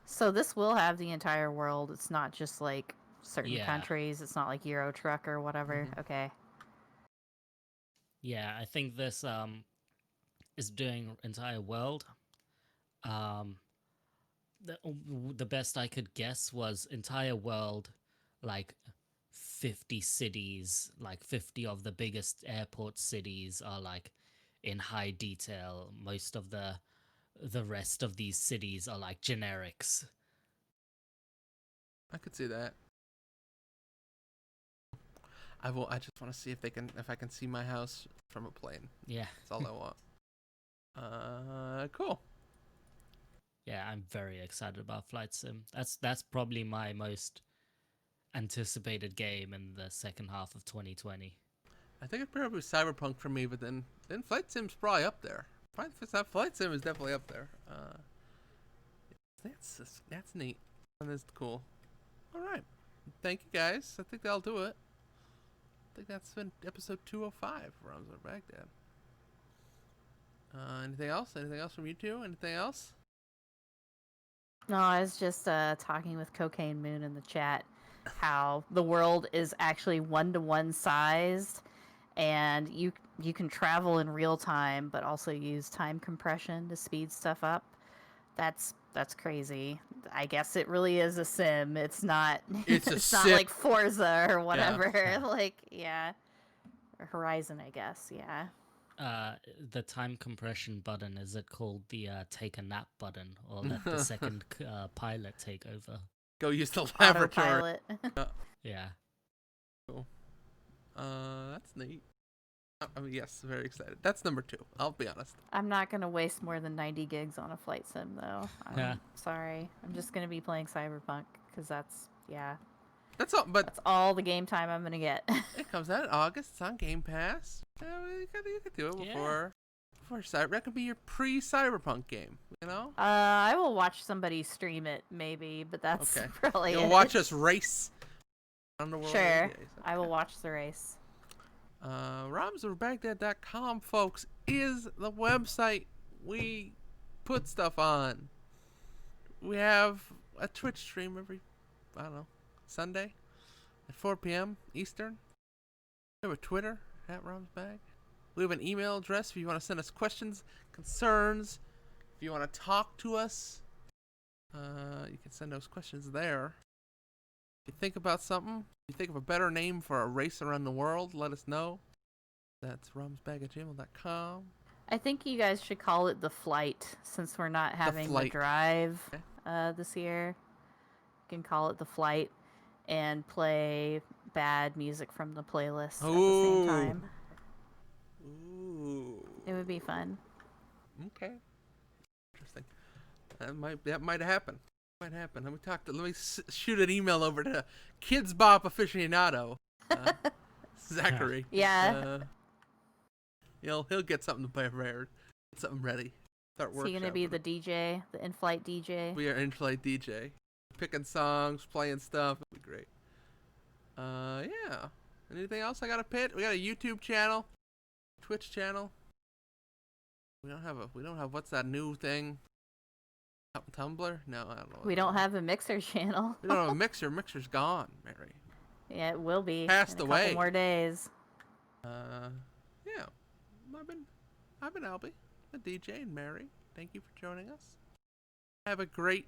So this will have the entire world. It's not just like certain Yeah. countries. It's not like Euro Truck or whatever. Mhm. Okay. Yeah, I think this is doing entire world. Um, the best I could guess was entire world, like 50 cities, like 50 of the biggest airport cities are like in high detail. Most of the rest of these cities are like generics. I could see that. I just want to see if I can see my house from a plane. Yeah. That's all I want. Cool. Yeah, I'm very excited about Flight Sim. That's probably my most anticipated game in the second half of 2020. I think it's probably Cyberpunk for me, but then Flight Sim's probably up there. Flight Sim is definitely up there. That's neat. That is cool. All right, thank you guys. I think that'll do it. I think that's been episode 205 of Rams Over Baghdad. Anything else? Anything else from you two? Anything else? No, I was just talking with Cocaine Moon in the chat how the world is actually 1-to-1 sized, and you can travel in real time, but also use time compression to speed stuff up. That's crazy. I guess it really is a sim. It's not. It's not sim. like Forza or whatever. Yeah. Like or Horizon, I guess. Yeah. The time compression button, is it called the take a nap button, or let the second pilot take over? Go use the laboratory. Autopilot. Yeah. Cool. That's neat. I mean, yes, very excited. That's number 2. I'll be honest. I'm not gonna waste more than 90 gigs on a flight sim, though. Yeah. I'm sorry. I'm just gonna be playing Cyberpunk because that's But all the game time I'm gonna get. it comes out in August. It's on Game Pass. You could do it before Cyber. That could be your pre-Cyberpunk game. You know. I will watch somebody stream it, maybe, but that's Okay. probably You'll it. watch us race around the world. Sure. Yes, I will okay. watch the race. RamsOverBaghdad.com, folks, is the website we put stuff on. We have a Twitch stream every, Sunday at 4 p.m. Eastern. We have a Twitter at RamsBag. We have an email address if you want to send us questions, concerns, if you want to talk to us. You can send those questions there. If you think about something, if you think of a better name for a race around the world, let us know. That's ramsbag@gmail.com. I think you guys should call it the flight since we're not having the Flight. drive Okay. this year. You can call it the flight and play bad music from the playlist at the Ooh. same time. Ooh. It would be fun. Okay. Interesting. That might happen. Might happen. Let me shoot an email over to Kids Bop Aficionado, Zachary. Yeah. He'll get something to prepared, get something ready. Start Is he gonna be workshopping the it. DJ, the in-flight DJ? We are in-flight DJ, picking songs, playing stuff. It'll be great. Yeah. Anything else I gotta pit? We got a YouTube channel, Twitch channel. We don't have what's that new thing? Tumblr? No, I don't know. We don't have a Mixer channel. We don't have a Mixer. Mixer's gone, Mary. Yeah, it will be. Passed in a away. couple more days. Yeah. I've been Albie, the DJ, and Mary. Thank you for joining us. Have a great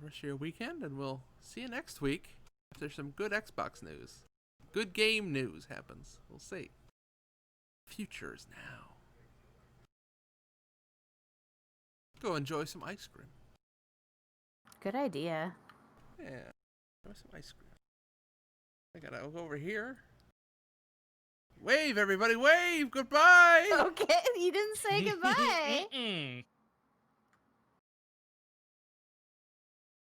rest of your weekend, and we'll see you next week. If there's some good Xbox news, good game news happens, we'll see. Futures now. Go enjoy some ice cream. Good idea. Yeah, enjoy some ice cream. I gotta go over here. Wave, everybody, wave! Goodbye! Okay, you didn't say goodbye. Mm-mm.